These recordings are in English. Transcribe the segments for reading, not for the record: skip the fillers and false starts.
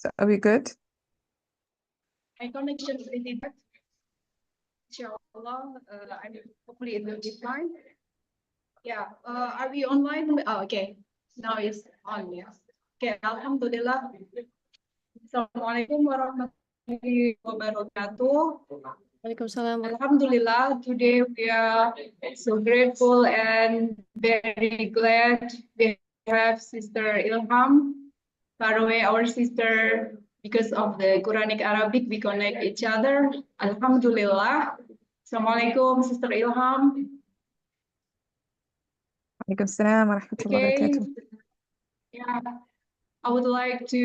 So are we good? My connection is really bad. Inshallah, hopefully it will be fine. Yeah, are we online? Oh, okay. Now it's on, yes. Okay, Alhamdulillah. Assalamualaikum warahmatullahi wabarakatuh. Waalaikumsalam. Alhamdulillah, today we are so grateful and very glad we have Sister Ilham, far away our sister, because of the Quranic Arabic, we connect each other. Alhamdulillah. Assalamualaikum, Sister Ilham. Alaikum salam wa rahmatullahi wa Okay. barakatuh. Yeah, I would like to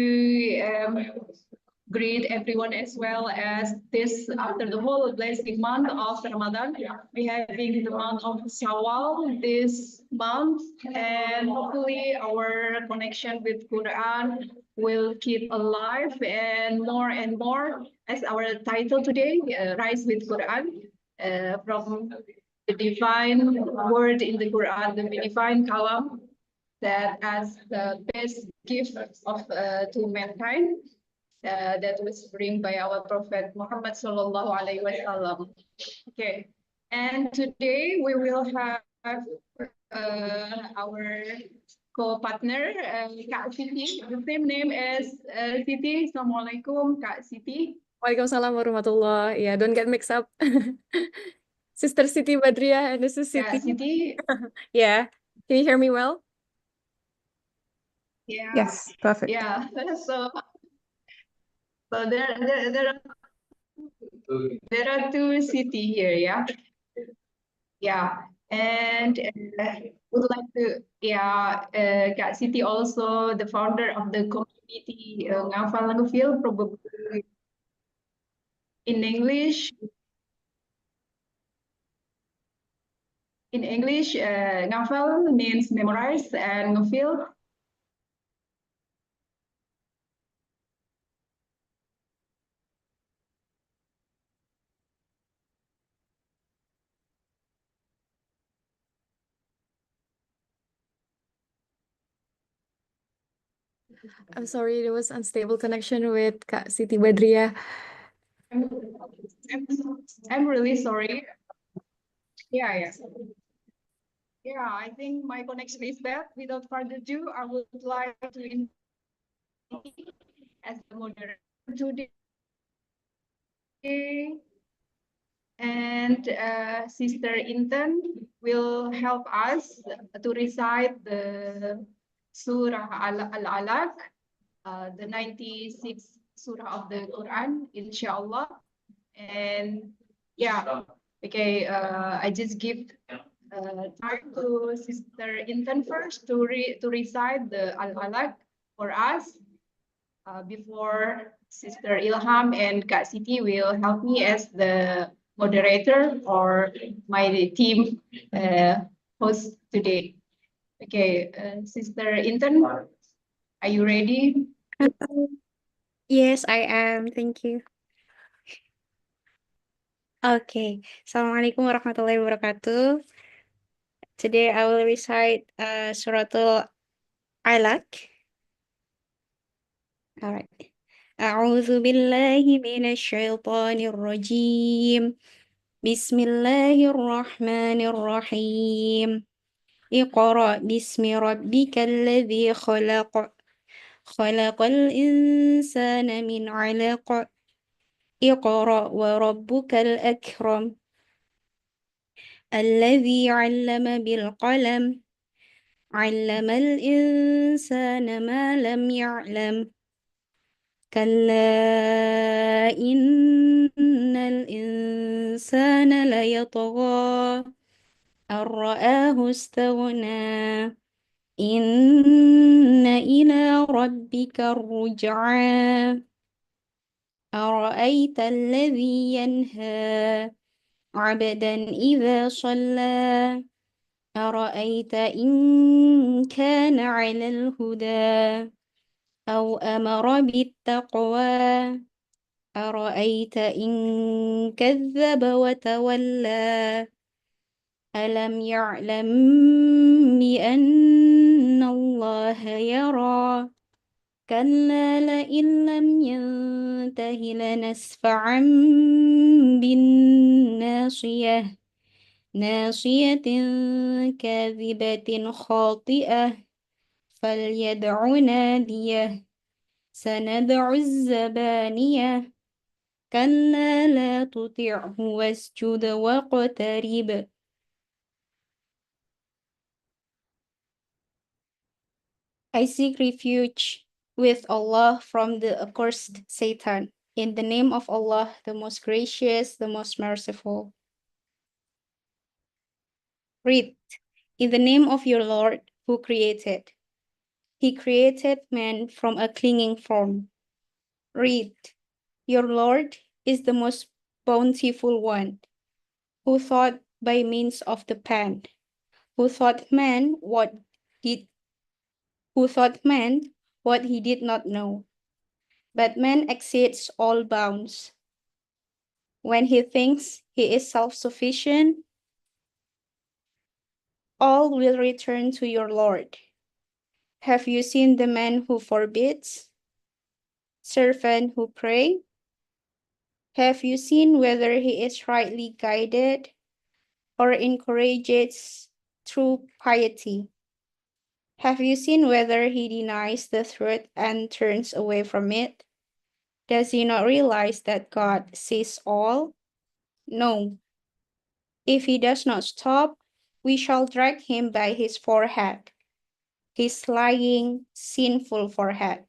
greet everyone as well as this after the whole blessed month of Ramadan. We having the month of Syawal this month, and hopefully our connection with Quran will keep alive and more as our title today, Rise with Quran, from the divine word in the Quran, the divine kalam that as the best gift of to mankind that was bring by our Prophet Muhammad Sallallahu Alaihi Wasallam. Okay, and today we will have our co-partner Kak Siti. The same name as Siti. Assalamualaikum Kak Siti. Waalaikumsalam warahmatullahi. Yeah, don't get mixed up. Sister Siti Badriah and this is Kak Siti. Siti. Yeah. Can you hear me well? Yeah. Yes, perfect. Yeah. So there are two Siti here. Yeah. Yeah, and would like to, yeah, Kak Siti also the founder of the community Ngafal Ngufil, probably in English. In English, Ngafal means memorize, and Ngufil. I'm sorry, there was unstable connection with Kak Siti Badriah. I'm really sorry. Yeah. Yeah, I think my connection is bad. Without further ado, I would like to invite as the moderator today. And Sister Intan will help us to recite the Surah Al-Alaq, the 96th Surah of the Quran, inshallah. And yeah, okay, I just give time to Sister Intan first to recite the Al-Alaq for us before Sister Ilham and Kak Siti will help me as the moderator or my team host today. Okay, Sister Intan, are you ready? Yes, I am. Thank you. Okay. Assalamualaikum warahmatullahi wabarakatuh. Today I will recite Suratul Alaq. All right. أعوذ بالله من الشيطان الرجيم. بسم الله الرحمن الرحيم. اقرأ باسم ربك الذي خلق. خلق الإنسان من علق. اقرأ وربك الأكرم. الذي علم بالقلم. علم الإنسان ما لم يعلم. كلا إن الإنسان ليطغى أن رآه استغنى إن إلى ربك الرجعى أرأيت الذي ينهى عبدا إذا صلى أرأيت إن كان على الهدى أو أمر بالتقوى أرأيت إن كذب وتولى ألم يعلم بأن الله يرى كلا لئن لم ينته لنسفعا بالناصية ناصية كاذبة خاطئة فليدع ناديه سندع الزبانية كلا لا تطعه واسجد واقترب I seek refuge with Allah from the accursed Satan. In the name of Allah, the most gracious, the most merciful. Read, in the name of your Lord, who created. He created man from a clinging form. Read, your Lord is the most bountiful one, who thought by means of the pen, who taught man did who taught man what he did not know. But man exceeds all bounds. When he thinks he is self-sufficient, all will return to your Lord. Have you seen the man who forbids? Servant who pray? Have you seen whether he is rightly guided or encourages true piety? Have you seen whether he denies the truth and turns away from it? Does he not realize that God sees all? No. If he does not stop, we shall drag him by his forehead, his lying, sinful forehead.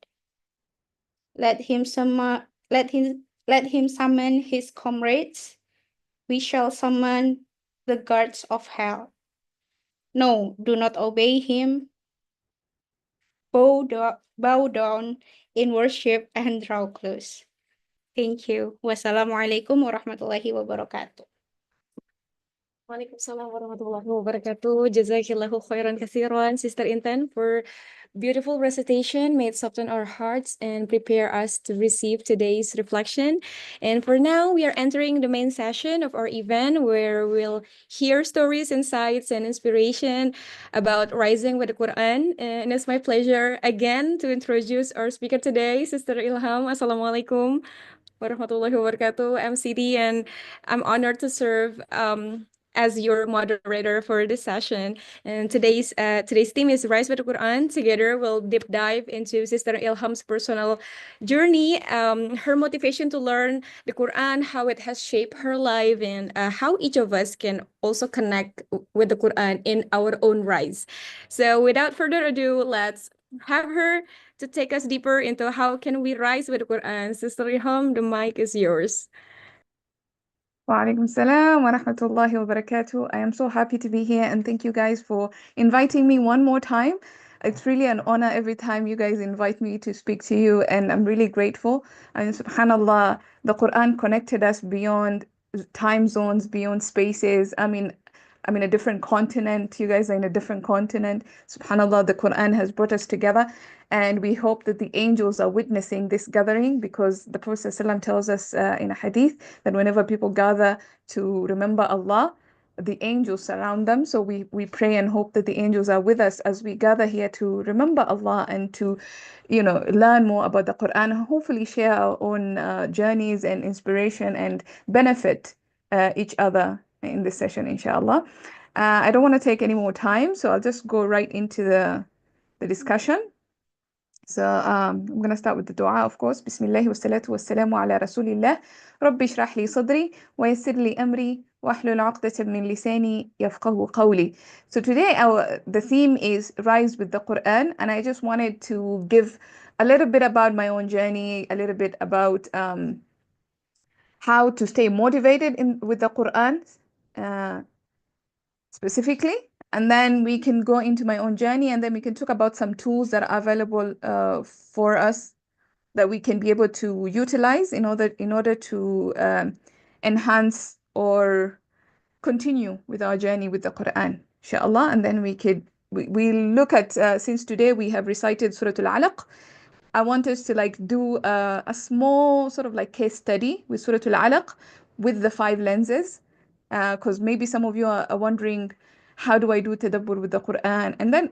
Let him summon his comrades. We shall summon the guards of hell. No, do not obey him. Bow down in worship and draw close. Thank you. Wassalamualaikum warahmatullahi wabarakatuh. Waalaikumsalam warahmatullahi wabarakatuh. Jazakillahu khairan kathiran, Sister Intan, for beautiful recitation. May it soften our hearts and prepare us to receive today's reflection. And for now, we are entering the main session of our event where we'll hear stories, insights, and inspiration about rising with the Quran. And it's my pleasure again to introduce our speaker today, Sister Ilham. Assalamualaikum warahmatullahi wabarakatuh. I'm Siti, and I'm honored to serve as your moderator for this session. And today's theme is Rise with the Quran. Together, we'll deep dive into Sister Ilham's personal journey, her motivation to learn the Quran, how it has shaped her life, and how each of us can also connect with the Quran in our own rise. So, without further ado, let's have her to take us deeper into how can we rise with the Quran. Sister Ilham, the mic is yours. Walaikum salam wa rahmatullahi wa barakatuh. I am so happy to be here and thank you guys for inviting me one more time. It's really an honor every time you guys invite me to speak to you, and I'm really grateful. And subhanallah, the Quran connected us beyond time zones, beyond spaces. I'm in a different continent. You guys are in a different continent. Subhanallah, the Quran has brought us together. And we hope that the angels are witnessing this gathering, because the Prophet ﷺ tells us in a hadith that whenever people gather to remember Allah, the angels surround them. So we pray and hope that the angels are with us as we gather here to remember Allah and to, learn more about the Quran, hopefully share our own journeys and inspiration and benefit each other in this session, inshallah. I don't want to take any more time, so I'll just go right into the discussion. So I'm going to start with the dua, of course. Bismillah wa salatu wa salamu ala rasulillah. Rabbi shrah li sadri wa yassir li amri wa ahlul 'uqdatam min lisani yafqahu qawli. So today the theme is Rise with the Quran, and I just wanted to give a little bit about my own journey, a little bit about how to stay motivated with the Quran specifically. And then we can go into my own journey, and then we can talk about some tools that are available for us that we can be able to utilize in order to enhance or continue with our journey with the Quran, inshallah. And then we look at since today we have recited Surah Al-Alaq. I want us to do a small sort of case study with Surah Al-Alaq with the 5 lenses, because maybe some of you are wondering how do I do tadabbur with the Quran? And then,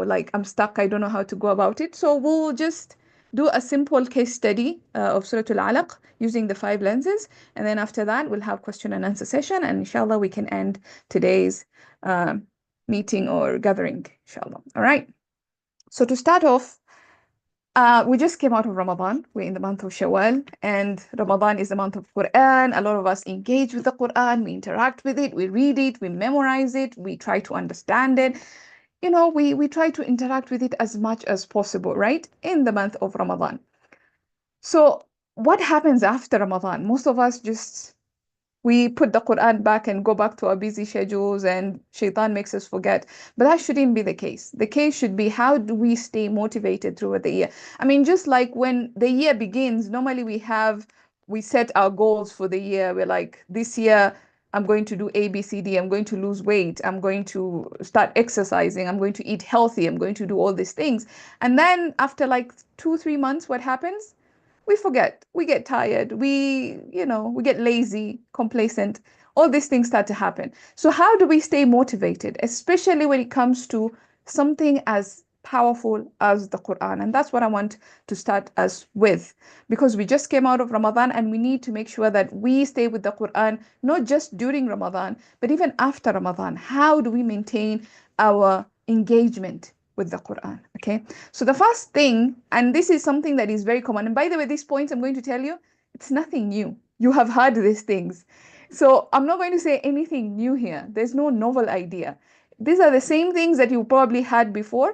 like I'm stuck, I don't know how to go about it. So we'll just do a simple case study of Surah Al-Alaq using the 5 lenses. And then after that, we'll have question and answer session. And inshallah, we can end today's meeting or gathering, inshallah. All right. So to start off, we just came out of Ramadan. We're in the month of Syawal, and Ramadan is the month of Quran. A lot of us engage with the Quran, we interact with it, we read it, we memorize it, we try to understand it. We try to interact with it as much as possible, right? In the month of Ramadan. So what happens after Ramadan? Most of us just we put the Quran back and go back to our busy schedules, and shaitan makes us forget. But that shouldn't be the case. The case should be, how do we stay motivated throughout the year? I mean, just like when the year begins, normally we set our goals for the year. We're like, this year I'm going to do A, B, C, D. I'm going to lose weight. I'm going to start exercising. I'm going to eat healthy. I'm going to do all these things. And then after like 2, 3 months, what happens? We forget, we get tired, we get lazy, complacent. All these things start to happen. So how do we stay motivated, especially when it comes to something as powerful as the Quran? And that's what I want to start us with, because we just came out of Ramadan and we need to make sure that we stay with the Quran, not just during Ramadan, but even after Ramadan. How do we maintain our engagement with the Quran? Okay, so the first thing, and this is something that is very common, and by the way, these points I'm going to tell you, it's nothing new. You have heard these things. So I'm not going to say anything new here. There's no novel idea. These are the same things that you probably had before.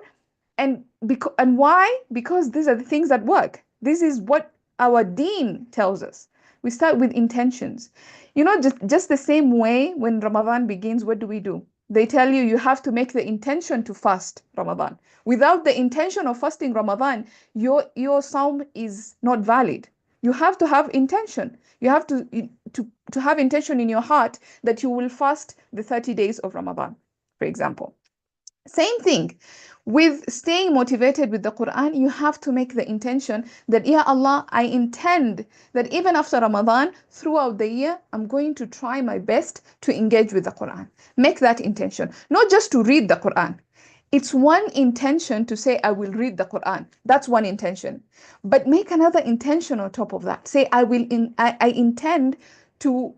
And why? Because these are the things that work. This is what our deen tells us. We start with intentions. Just the same way when Ramadan begins, what do? They tell you you have to make the intention to fast Ramadan. Without the intention of fasting Ramadan, your Sawm is not valid. You have to have intention. You have to have intention in your heart that you will fast the 30 days of Ramadan, for example. Same thing with staying motivated with the Quran. You have to make the intention that, Ya Allah, I intend that even after Ramadan, throughout the year, I'm going to try my best to engage with the Quran. Make that intention, not just to read the Quran. It's one intention to say, I will read the Quran. That's one intention. But make another intention on top of that. Say, I intend to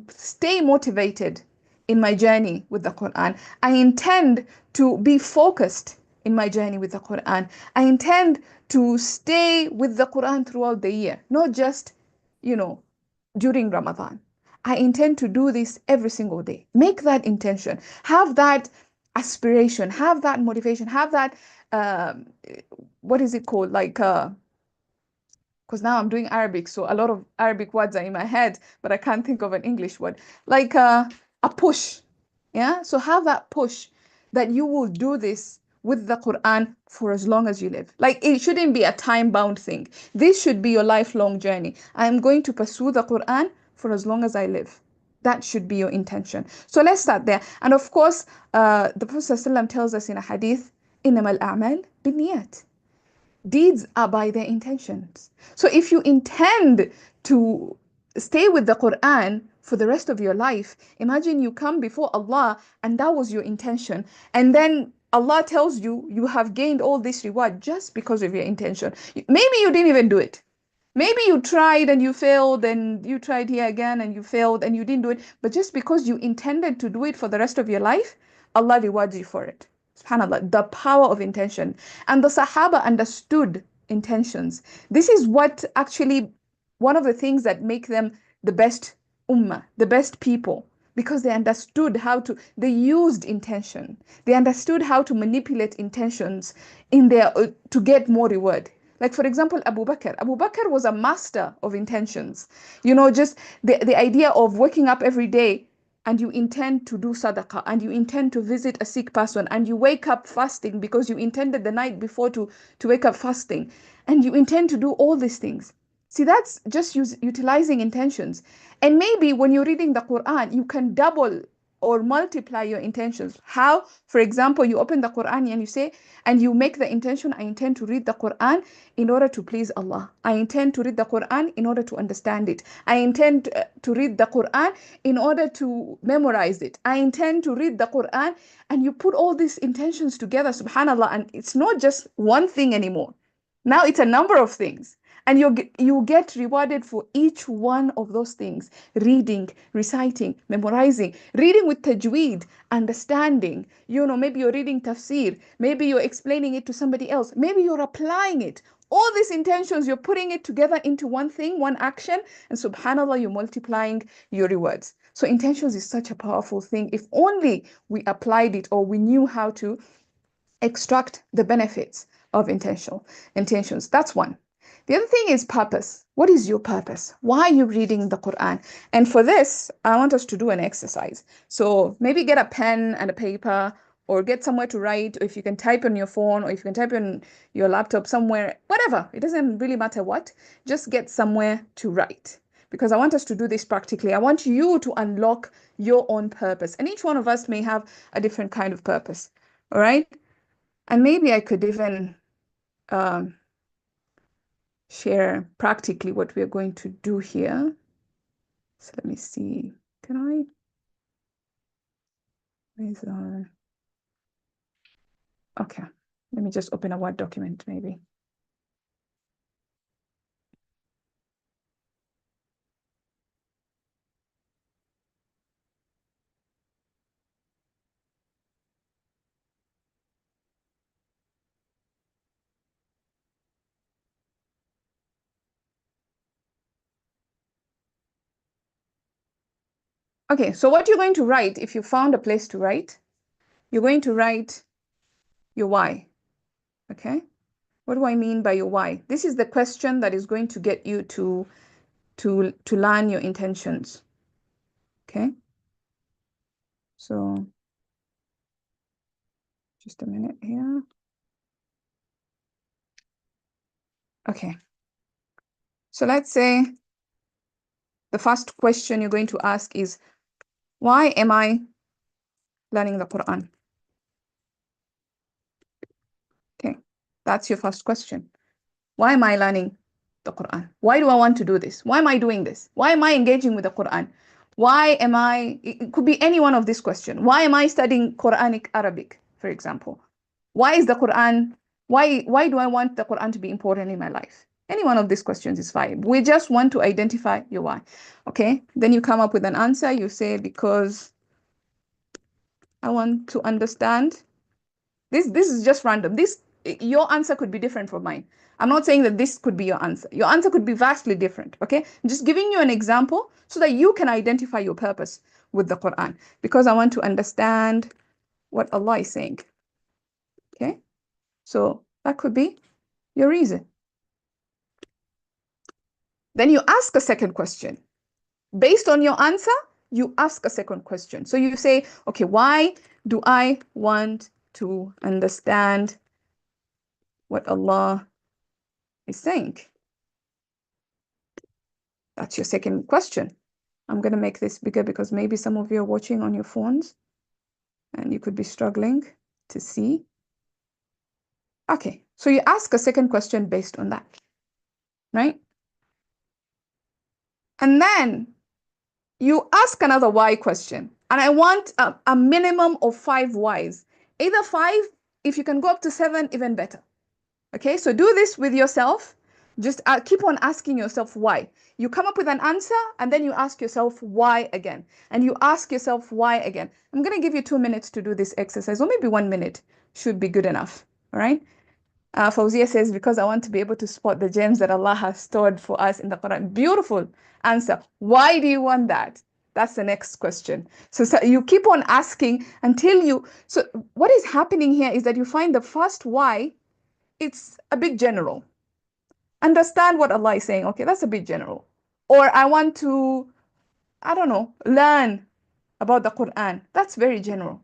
stay motivated in my journey with the Quran. I intend to be focused in my journey with the Quran. I intend to stay with the Quran throughout the year, not just, during Ramadan. I intend to do this every single day. Make that intention. Have that aspiration. Have that motivation. Have that, what is it called? Like, because now I'm doing Arabic, so a lot of Arabic words are in my head, but I can't think of an English word. Like a push. Yeah. So have that push that you will do this with the Quran for as long as you live. Like, it shouldn't be a time-bound thing. This should be your lifelong journey. I'm going to pursue the Quran for as long as I live. That should be your intention. So let's start there. And of course, the Prophet ﷺ tells us in a hadith, إِنَّمَا الْأَعْمَالِ بِالنِّيَّاتِ. Deeds are by their intentions. So if you intend to stay with the Quran for the rest of your life, imagine you come before Allah and that was your intention. And then Allah tells you, you have gained all this reward just because of your intention. Maybe you didn't even do it. Maybe you tried and you failed, and you tried here again and you failed and you didn't do it. But just because you intended to do it for the rest of your life, Allah rewards you for it. SubhanAllah, the power of intention. And the Sahaba understood intentions. This is what actually, one of the things that make them the best ummah, the best people, because they understood they used intention. They understood how to manipulate intentions to get more reward. Like, for example, Abu Bakr. Abu Bakr was a master of intentions. Just the idea of waking up every day and you intend to do sadaqah, and you intend to visit a sick person, and you wake up fasting because you intended the night before to wake up fasting, and you intend to do all these things. See, that's just utilizing intentions. And maybe when you're reading the Quran, you can double or multiply your intentions. How? For example, you open the Quran and you say, and you make the intention, I intend to read the Quran in order to please Allah. I intend to read the Quran in order to understand it. I intend to read the Quran in order to memorize it. I intend to read the Quran, and you put all these intentions together, subhanallah, and it's not just one thing anymore. Now it's a number of things. And you get rewarded for each one of those things. Reading, reciting, memorizing, reading with tajweed, understanding. Maybe you're reading tafsir. Maybe you're explaining it to somebody else. Maybe you're applying it. All these intentions, you're putting it together into one thing, one action. And subhanAllah, you're multiplying your rewards. So intentions is such a powerful thing. If only we applied it or we knew how to extract the benefits of intentions. That's one. The other thing is purpose. What is your purpose? Why are you reading the Quran? And for this, I want us to do an exercise. So maybe get a pen and a paper, or get somewhere to write, or if you can type on your phone, or if you can type on your laptop somewhere, whatever. It doesn't really matter what. Just get somewhere to write. Because I want us to do this practically. I want you to unlock your own purpose. And each one of us may have a different kind of purpose. All right? And maybe I could even share practically what we're going to do here. So let me see. Can I? Where's our... Okay. Let me just open a Word document, maybe. Okay, so what you're going to write, if you found a place to write, you're going to write your why. Okay? What do I mean by your why? This is the question that is going to get you to learn your intentions. Okay? So just a minute here. Okay. So let's say the first question you're going to ask is, why am I learning the Quran? Okay, that's your first question. Why am I learning the Quran? Why do I want to do this? Why am I doing this? Why am I engaging with the Quran? Why am I, it could be any one of these questions. Why am I studying Quranic Arabic, for example? Why is the Quran, why do I want the Quran to be important in my life? Any one of these questions is fine. We just want to identify your why. Okay, then you come up with an answer. You say, because I want to understand. This is just random. Your answer could be different from mine. I'm not saying that this could be your answer. Your answer could be vastly different. Okay, I'm just giving you an example so that you can identify your purpose with the Quran, because I want to understand what Allah is saying. Okay, so that could be your reason. Then you ask a second question. Based on your answer, you ask a second question. So you say, okay, why do I want to understand what Allah is saying? That's your second question. I'm going to make this bigger because maybe some of you are watching on your phones and you could be struggling to see. Okay, so you ask a second question based on that, right? And then you ask another why question. And I want a minimum of 5 whys. Either 5, if you can go up to 7, even better. Okay, so do this with yourself. Just keep on asking yourself why. You come up with an answer and then you ask yourself why again. And you ask yourself why again. I'm going to give you 2 minutes to do this exercise, or maybe 1 minute should be good enough. All right. Fawzia says, because I want to be able to spot the gems that Allah has stored for us in the Quran. Beautiful answer. Why do you want that? That's the next question. So you keep on asking until you... So what is happening here is that you find the first why, it's a bit general. Understand what Allah is saying. Okay, that's a bit general. Or I want to, I don't know, learn about the Quran. That's very general.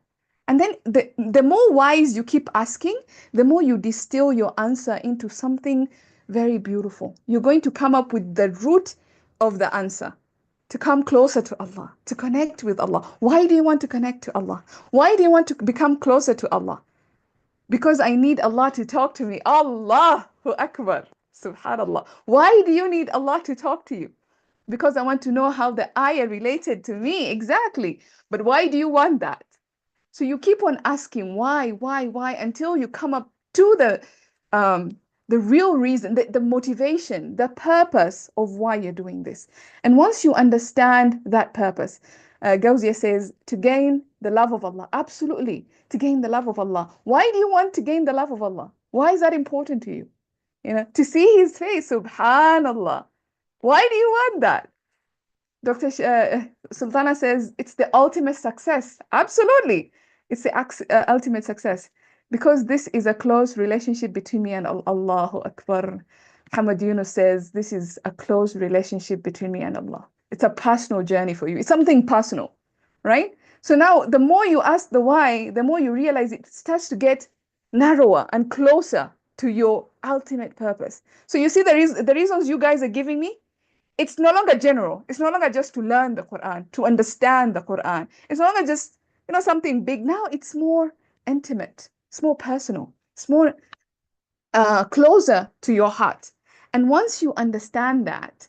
And then the more whys you keep asking, the more you distill your answer into something very beautiful. You're going to come up with the root of the answer. to come closer to Allah, to connect with Allah. Why do you want to connect to Allah? Why do you want to become closer to Allah? Because I need Allah to talk to me. Allahu Akbar. Subhanallah. Why do you need Allah to talk to you? Because I want to know how the ayah related to me. Exactly. But why do you want that? So you keep on asking why, until you come up to the real reason, the motivation, the purpose of why you're doing this. And once you understand that purpose, Gauzia says, to gain the love of Allah. Absolutely, to gain the love of Allah. Why do you want to gain the love of Allah? Why is that important to you? To see His face, subhanallah. Why do you want that? Dr. Sultana says, it's the ultimate success. Absolutely. It's the ultimate success. Because this is a close relationship between me and Allahu Akbar. Muhammad Yunus says, this is a close relationship between me and Allah. It's a personal journey for you. It's something personal, right? So now the more you ask the why, the more you realize it starts to get narrower and closer to your ultimate purpose. So you see the reasons you guys are giving me, it's no longer general. It's no longer just to learn the Quran, to understand the Quran. It's no longer just, something big. Now it's more intimate. It's more personal. It's more closer to your heart. And once you understand that,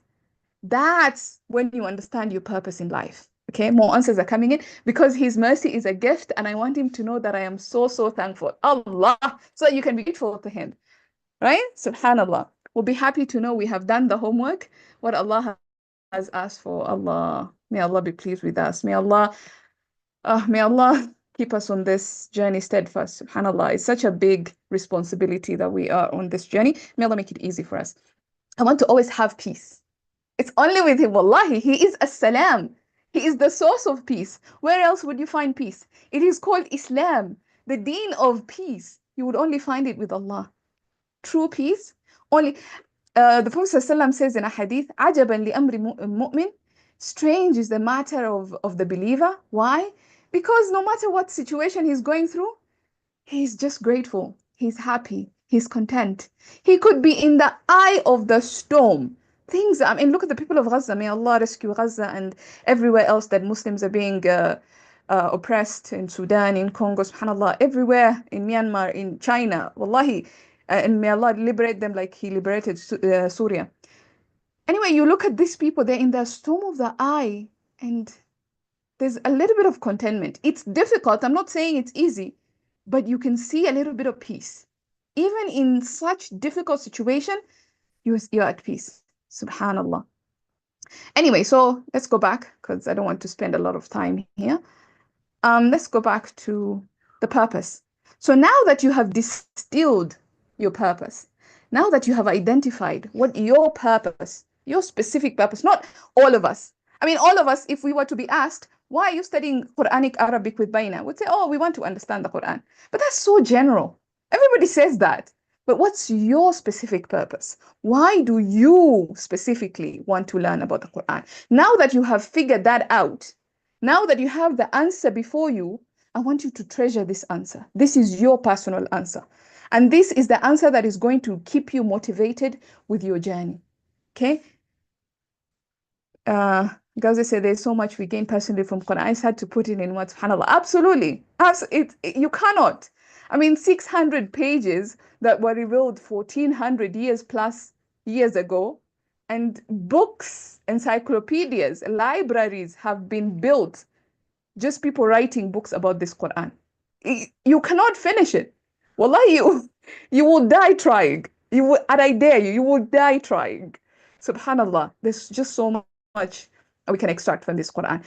that's when you understand your purpose in life. Okay, more answers are coming in because His mercy is a gift, and I want him to know that I am so, so thankful. Allah, so you can be grateful to Him. Right? Subhanallah. We'll be happy to know we have done the homework, what Allah has asked for. Allah, may Allah be pleased with us. May Allah keep us on this journey steadfast. Subhanallah. It's such a big responsibility that we are on this journey. May Allah make it easy for us. I want to always have peace. It's only with Him. Wallahi, He is as-salam. He is the source of peace. Where else would you find peace? It is called Islam, the deen of peace. You would only find it with Allah. True peace. Only the Prophet ﷺ says in a hadith, عَجَبًا لِأَمْرِ mu'min. Strange is the matter of the believer. Why? Because no matter what situation he's going through, he's just grateful. He's happy. He's content. He could be in the eye of the storm. Look at the people of Gaza. May Allah rescue Gaza and everywhere else that Muslims are being oppressed, in Sudan, in Congo, subhanallah, everywhere, in Myanmar, in China. Wallahi, and may Allah liberate them like He liberated Syria. Anyway, you look at these people, they're in the storm of the eye, and there's a little bit of contentment. It's difficult. I'm not saying it's easy, but you can see a little bit of peace. Even in such difficult situation, you're at peace. Subhanallah. Anyway, so let's go back because I don't want to spend a lot of time here. Let's go back to the purpose. So now that you have distilled your purpose, now that you have identified what your purpose, your specific purpose, not all of us. All of us, if we were to be asked, why are you studying Quranic Arabic with Baina? Would say, oh, we want to understand the Quran. But that's so general. Everybody says that. But what's your specific purpose? Why do you specifically want to learn about the Quran? Now that you have figured that out, now that you have the answer before you, I want you to treasure this answer. This is your personal answer. And this is the answer that is going to keep you motivated with your journey. Okay? Gazi said there's so much we gain personally from Quran. I just had to put it in words. SubhanAllah. Absolutely. You cannot. 600 pages that were revealed 1400 years plus years ago, and books, encyclopedias, libraries have been built, just people writing books about this Quran. You cannot finish it. Wallahi, you will die trying. And I dare you, you will die trying. Subhanallah, there's just so much we can extract from this Quran.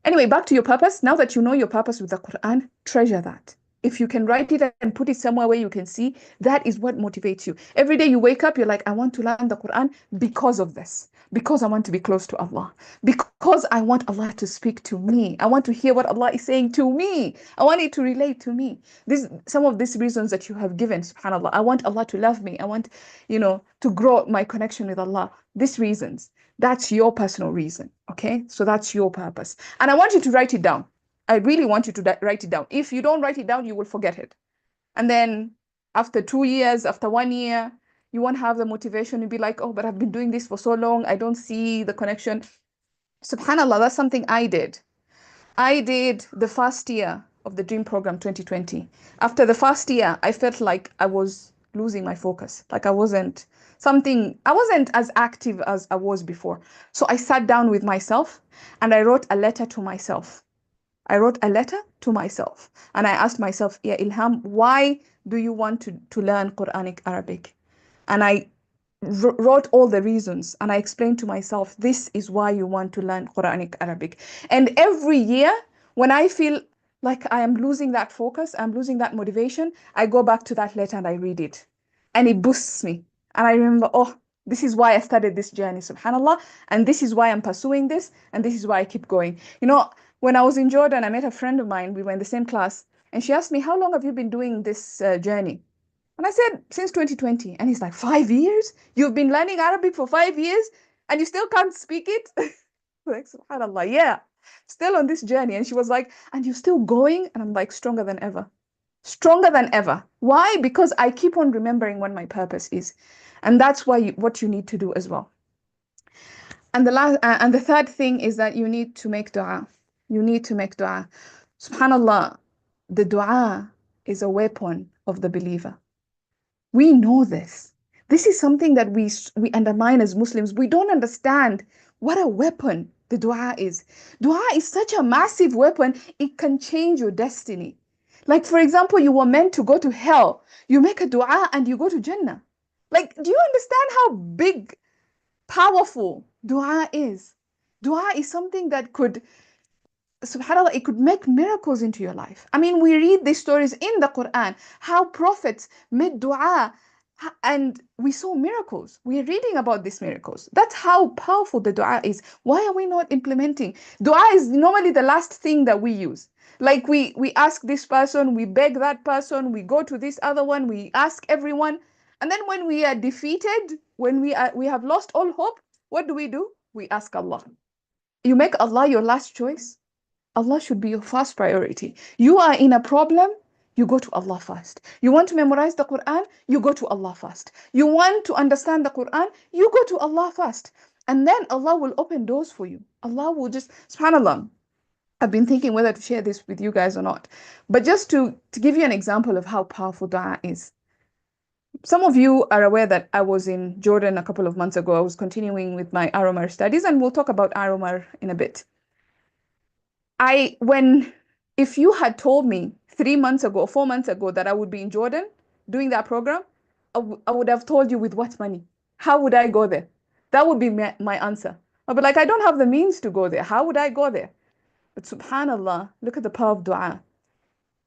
Anyway, back to your purpose. Now that you know your purpose with the Quran, treasure that. If you can write it and put it somewhere where you can see, that is what motivates you. Every day you wake up, you're like, I want to learn the Quran because of this. Because I want to be close to Allah. Because I want Allah to speak to me. I want to hear what Allah is saying to me. I want it to relate to me. Some of these reasons that you have given, subhanAllah. I want Allah to love me. I want, to grow my connection with Allah. These reasons. That's your personal reason. Okay? So that's your purpose. And I want you to write it down. I really want you to write it down. If you don't write it down, you will forget it. And then after 2 years, after 1 year, you won't have the motivation. You'll be like, oh, but I've been doing this for so long. I don't see the connection. Subhanallah, that's something I did. I did the first year of the Dream Program 2020. After the first year, I felt like I was losing my focus. Like I wasn't as active as I was before. So I sat down with myself and I wrote a letter to myself. I wrote a letter to myself and I asked myself, yeah, Ilham, why do you want to learn Quranic Arabic? And I wrote all the reasons and I explained to myself, this is why you want to learn Quranic Arabic. And every year, when I feel like I am losing that focus, I'm losing that motivation, I go back to that letter and I read it. And it boosts me. And I remember, oh, this is why I started this journey, subhanAllah. And this is why I'm pursuing this. And this is why I keep going. You know, when I was in Jordan, I met a friend of mine. We were in the same class. And she asked me, how long have you been doing this journey? And I said, since 2020. And he's like, 5 years? You've been learning Arabic for 5 years and you still can't speak it? Like, subhanAllah, yeah, still on this journey. And she was like, and you're still going? And I'm like, stronger than ever. Stronger than ever. Why? Because I keep on remembering what my purpose is. And that's what you need to do as well. And the third thing is that you need to make dua. You need to make dua. SubhanAllah, the dua is a weapon of the believer. We know this. This is something that we undermine as Muslims. We don't understand what a weapon the dua is. Dua is such a massive weapon, it can change your destiny. Like, for example, you were meant to go to hell. You make a dua and you go to Jannah. Like, do you understand how big, powerful dua is? Dua is something that could, subhanAllah, it could make miracles into your life. I mean, we read these stories in the Quran, how prophets made dua and we saw miracles. We're reading about these miracles. That's how powerful the dua is. Why are we not implementing? Dua is normally the last thing that we use. Like we ask this person, we beg that person, we go to this other one, we ask everyone. And then when we are defeated, when we have lost all hope, what do? We ask Allah. You make Allah your last choice. Allah should be your first priority. You are in a problem, you go to Allah first. You want to memorize the Quran, you go to Allah first. You want to understand the Quran, you go to Allah first. And then Allah will open doors for you. Allah will just, subhanAllah, I've been thinking whether to share this with you guys or not. But just to give you an example of how powerful dua is. Some of you are aware that I was in Jordan a couple of months ago. I was continuing with my Aromar studies, and we'll talk about Aromar in a bit. If you had told me 3 months ago, 4 months ago that I would be in Jordan doing that program, I would have told you with what money? How would I go there? That would be my answer. I'd be like, I don't have the means to go there. How would I go there? But subhanAllah, look at the power of dua.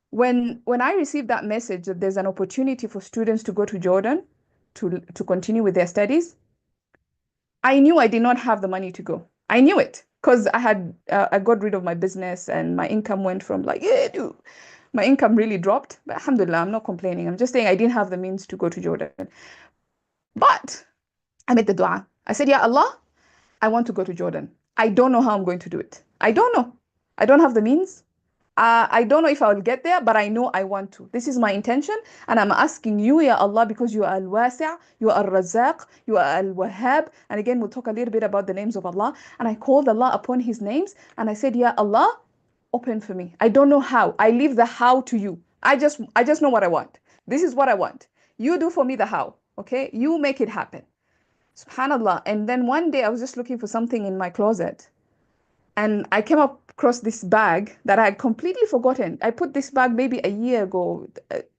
When I received that message that there's an opportunity for students to go to Jordan to continue with their studies, I knew I did not have the money to go. I knew it because I got rid of my business and my income went from like, my income really dropped. But alhamdulillah, I'm not complaining. I'm just saying I didn't have the means to go to Jordan. But I made the dua. I said, Ya Allah, I want to go to Jordan. I don't know how I'm going to do it. I don't know. I don't have the means. I don't know if I will get there, but I know I want to. This is my intention, and I'm asking you, Ya Allah, because you are Al-Wasi', you are Al-Razaq, you are Al-Wahhab. And again, we'll talk a little bit about the names of Allah. And I called Allah upon His names, and I said, Ya Allah, open for me. I don't know how. I leave the how to you. I just know what I want. This is what I want. You do for me the how, okay? You make it happen. Subhanallah. And then one day I was just looking for something in my closet, and I came across this bag that I had completely forgotten. I put this bag maybe a year ago,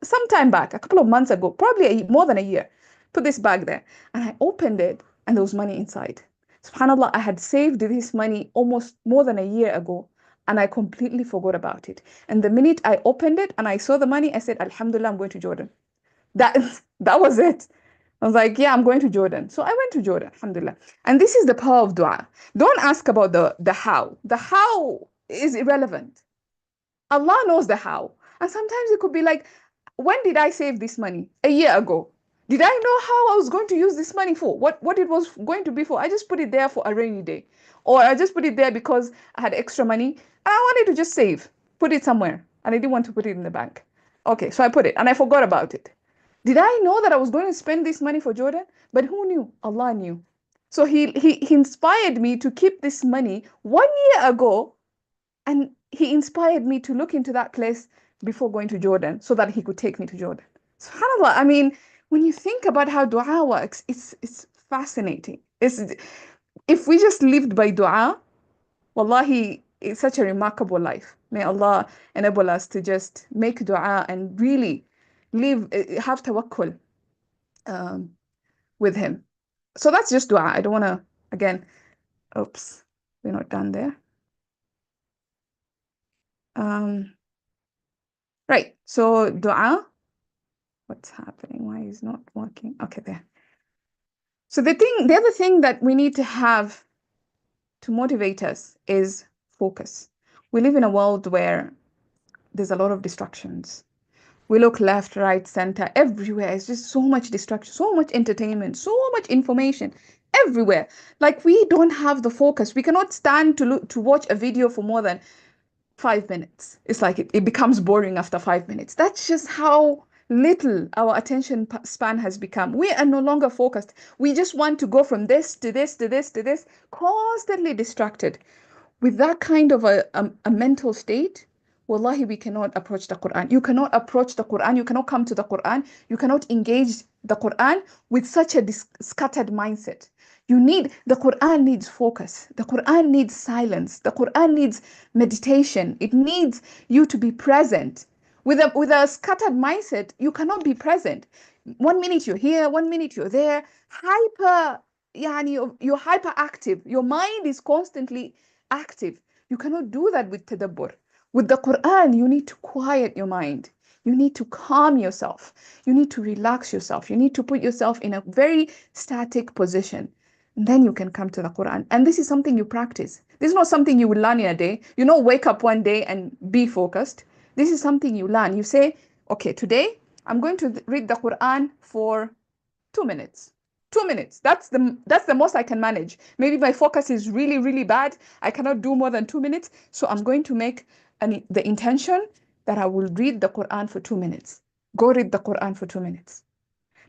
some time back, a couple of months ago, probably more than a year. Put this bag there. And I opened it and there was money inside. SubhanAllah, I had saved this money almost more than a year ago and I completely forgot about it. And the minute I opened it and I saw the money, I said, Alhamdulillah, I'm going to Jordan. That was it. I was like, yeah, I'm going to Jordan. So I went to Jordan, alhamdulillah. And this is the power of dua. Don't ask about the how. The how is irrelevant. Allah knows the how. And sometimes it could be like, when did I save this money? A year ago. Did I know how I was going to use this money for? What it was going to be for? I just put it there for a rainy day. Or I just put it there because I had extra money and I wanted to just save, put it somewhere. And I didn't want to put it in the bank. Okay, so I put it and I forgot about it. Did I know that I was going to spend this money for Jordan? But who knew? Allah knew. So he inspired me to keep this money 1 year ago, and he inspired me to look into that place before going to Jordan so that he could take me to Jordan. SubhanAllah, I mean, when you think about how dua works, it's fascinating. If we just lived by dua, wallahi, it's such a remarkable life. May Allah enable us to just make dua and really live, have tawakkul um, with him. So that's just dua. I don't want to, again, oops, we're not done there. Right, so dua, what's happening? Why is not working? Okay, there. So the other thing that we need to have to motivate us is focus. We live in a world where there's a lot of distractions. We look left, right, center, everywhere. It's just so much distraction, so much entertainment, so much information everywhere. Like we don't have the focus. We cannot stand to watch a video for more than 5 minutes. It's like it becomes boring after 5 minutes. That's just how little our attention span has become. We are no longer focused. We just want to go from this to this to this to this, constantly distracted. With that kind of a mental state, wallahi, we cannot approach the Quran. You cannot approach the Quran. You cannot come to the Quran. You cannot engage the Quran with such a scattered mindset. The Quran needs focus. The Quran needs silence. The Quran needs meditation. It needs you to be present. With a scattered mindset, you cannot be present. 1 minute you're here, 1 minute you're there. You're hyperactive. Your mind is constantly active. You cannot do that with tadabbur. With the Quran, you need to quiet your mind. You need to calm yourself. You need to relax yourself. You need to put yourself in a very static position. And then you can come to the Quran. And this is something you practice. This is not something you will learn in a day. You don't wake up one day and be focused. This is something you learn. You say, okay, today I'm going to read the Quran for 2 minutes. 2 minutes. That's the most I can manage. Maybe my focus is really, really bad. I cannot do more than 2 minutes. So I'm going to make the intention that I will read the Quran for 2 minutes. Go read the Quran for 2 minutes.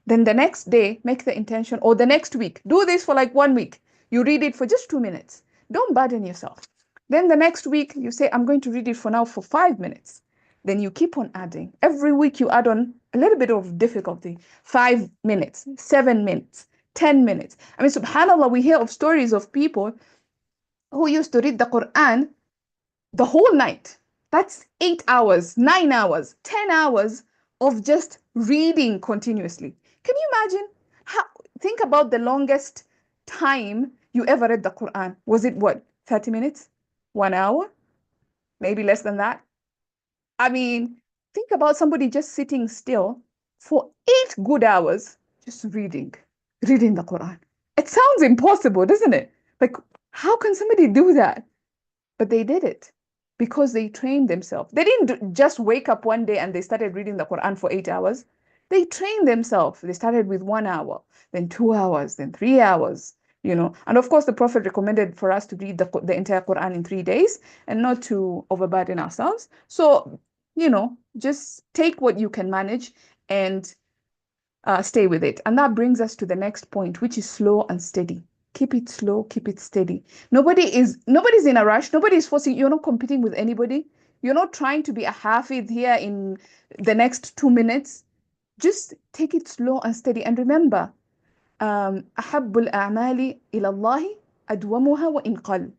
Then the next day, make the intention, or the next week, do this for like 1 week. You read it for just 2 minutes. Don't burden yourself. Then the next week, you say, I'm going to read it for now for 5 minutes. Then you keep on adding. Every week you add on a little bit of difficulty. 5 minutes, 7 minutes, 10 minutes. I mean, subhanAllah, we hear of stories of people who used to read the Quran the whole night. That's 8 hours, 9 hours, 10 hours of just reading continuously. Can you imagine? Think about the longest time you ever read the Quran. Was it what? 30 minutes? 1 hour? Maybe less than that? I mean, think about somebody just sitting still for 8 good hours, just reading the Quran. It sounds impossible, doesn't it? Like, how can somebody do that? But they did it because they trained themselves. They didn't just wake up one day and they started reading the Quran for 8 hours. They trained themselves. They started with 1 hour, then 2 hours, then 3 hours, And of course, the Prophet recommended for us to read the entire Quran in 3 days and not to overburden ourselves. So, just take what you can manage and stay with it. And that brings us to the next point, which is slow and steady. Keep it slow, keep it steady. Nobody's in a rush. Nobody's forcing. You're not competing with anybody. You're not trying to be a hafid here in the next 2 minutes. Just take it slow and steady. And remember, أحب الأعمال إلى الله أدومها وإن قل.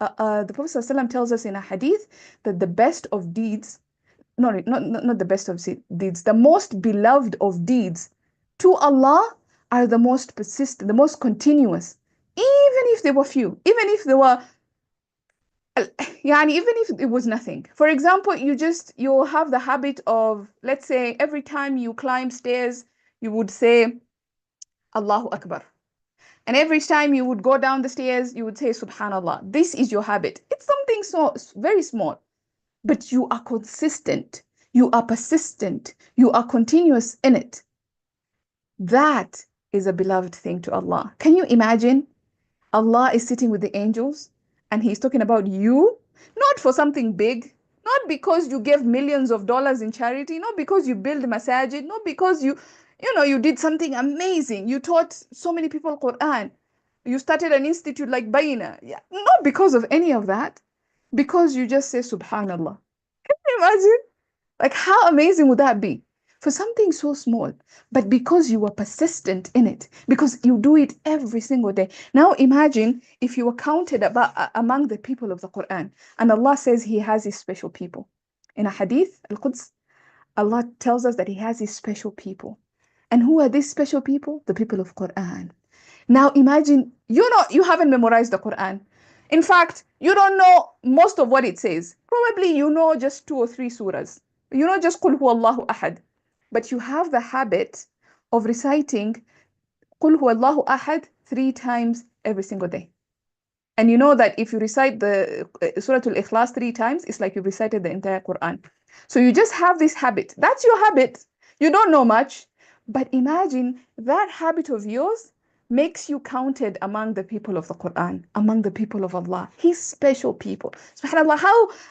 The Prophet ﷺ tells us in a hadith that the best of deeds, no, not the best of deeds, the most beloved of deeds to Allah are the most persistent, the most continuous, even if they were few, even if they were, even if it was nothing. For example, you have the habit of, let's say, every time you climb stairs, you would say, Allahu Akbar. And every time you would go down the stairs, you would say, Subhanallah. This is your habit. It's something so very small, but you are consistent. You are persistent. You are continuous in it. That is a beloved thing to Allah. Can you imagine? Allah is sitting with the angels and He's talking about you, not for something big, not because you gave millions of dollars in charity, not because you built a masajid, not because you did something amazing. You taught so many people Quran. You started an institute like Baina. Yeah, not because of any of that, because you just say Subhanallah. Can you imagine? Like, how amazing would that be? For something so small, but because you were persistent in it, because you do it every single day. Now imagine if you were counted among the people of the Quran, and Allah says He has His special people. In a hadith, Al-Quds, Allah tells us that He has His special people. And who are these special people? The people of Quran. Now imagine you haven't memorized the Quran. In fact, you don't know most of what it says. Probably you know just 2 or 3 surahs. You know just Qul Huwallahu Ahad. But you have the habit of reciting Qul Huwallahu Ahad 3 times every single day. And you know that if you recite the Surah Al-Ikhlas 3 times, it's like you've recited the entire Quran. So you just have this habit. That's your habit. You don't know much. But imagine that habit of yours makes you counted among the people of the Quran, among the people of Allah, His special people. SubhanAllah,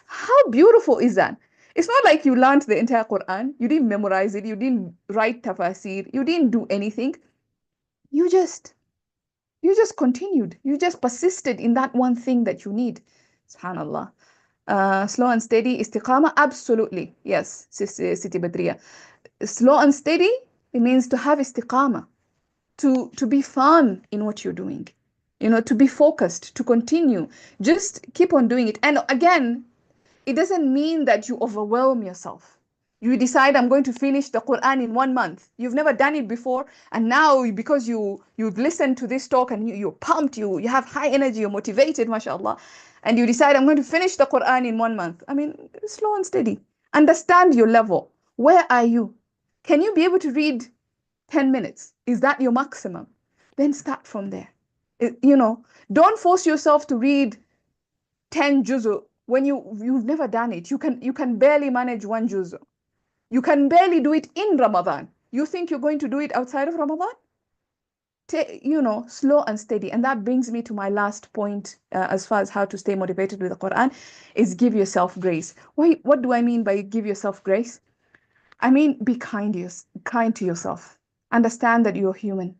how beautiful is that? It's not like you learned the entire Quran, you didn't memorize it, you didn't write tafsir, you didn't do anything. You just continued. You just persisted in that one thing that you need. SubhanAllah. Slow and steady, istiqama, absolutely. Yes, Siti Badriya. Slow and steady, it means to have istiqama, to be firm in what you're doing, to be focused, to continue. Just keep on doing it. And again, it doesn't mean that you overwhelm yourself. You decide, I'm going to finish the Quran in 1 month. You've never done it before. And now, because you've listened to this talk and you're pumped, you have high energy, you're motivated, mashallah. And you decide, I'm going to finish the Quran in 1 month. I mean, slow and steady. Understand your level. Where are you? Can you be able to read 10 minutes? Is that your maximum? Then start from there. Don't force yourself to read 10 juzu when you've never done it. You can barely manage 1 juzu. You can barely do it in Ramadan. You think you're going to do it outside of Ramadan? Slow and steady. And that brings me to my last point as far as how to stay motivated with the Quran is give yourself grace. What do I mean by give yourself grace? I mean, be kind to yourself. Understand that you're human.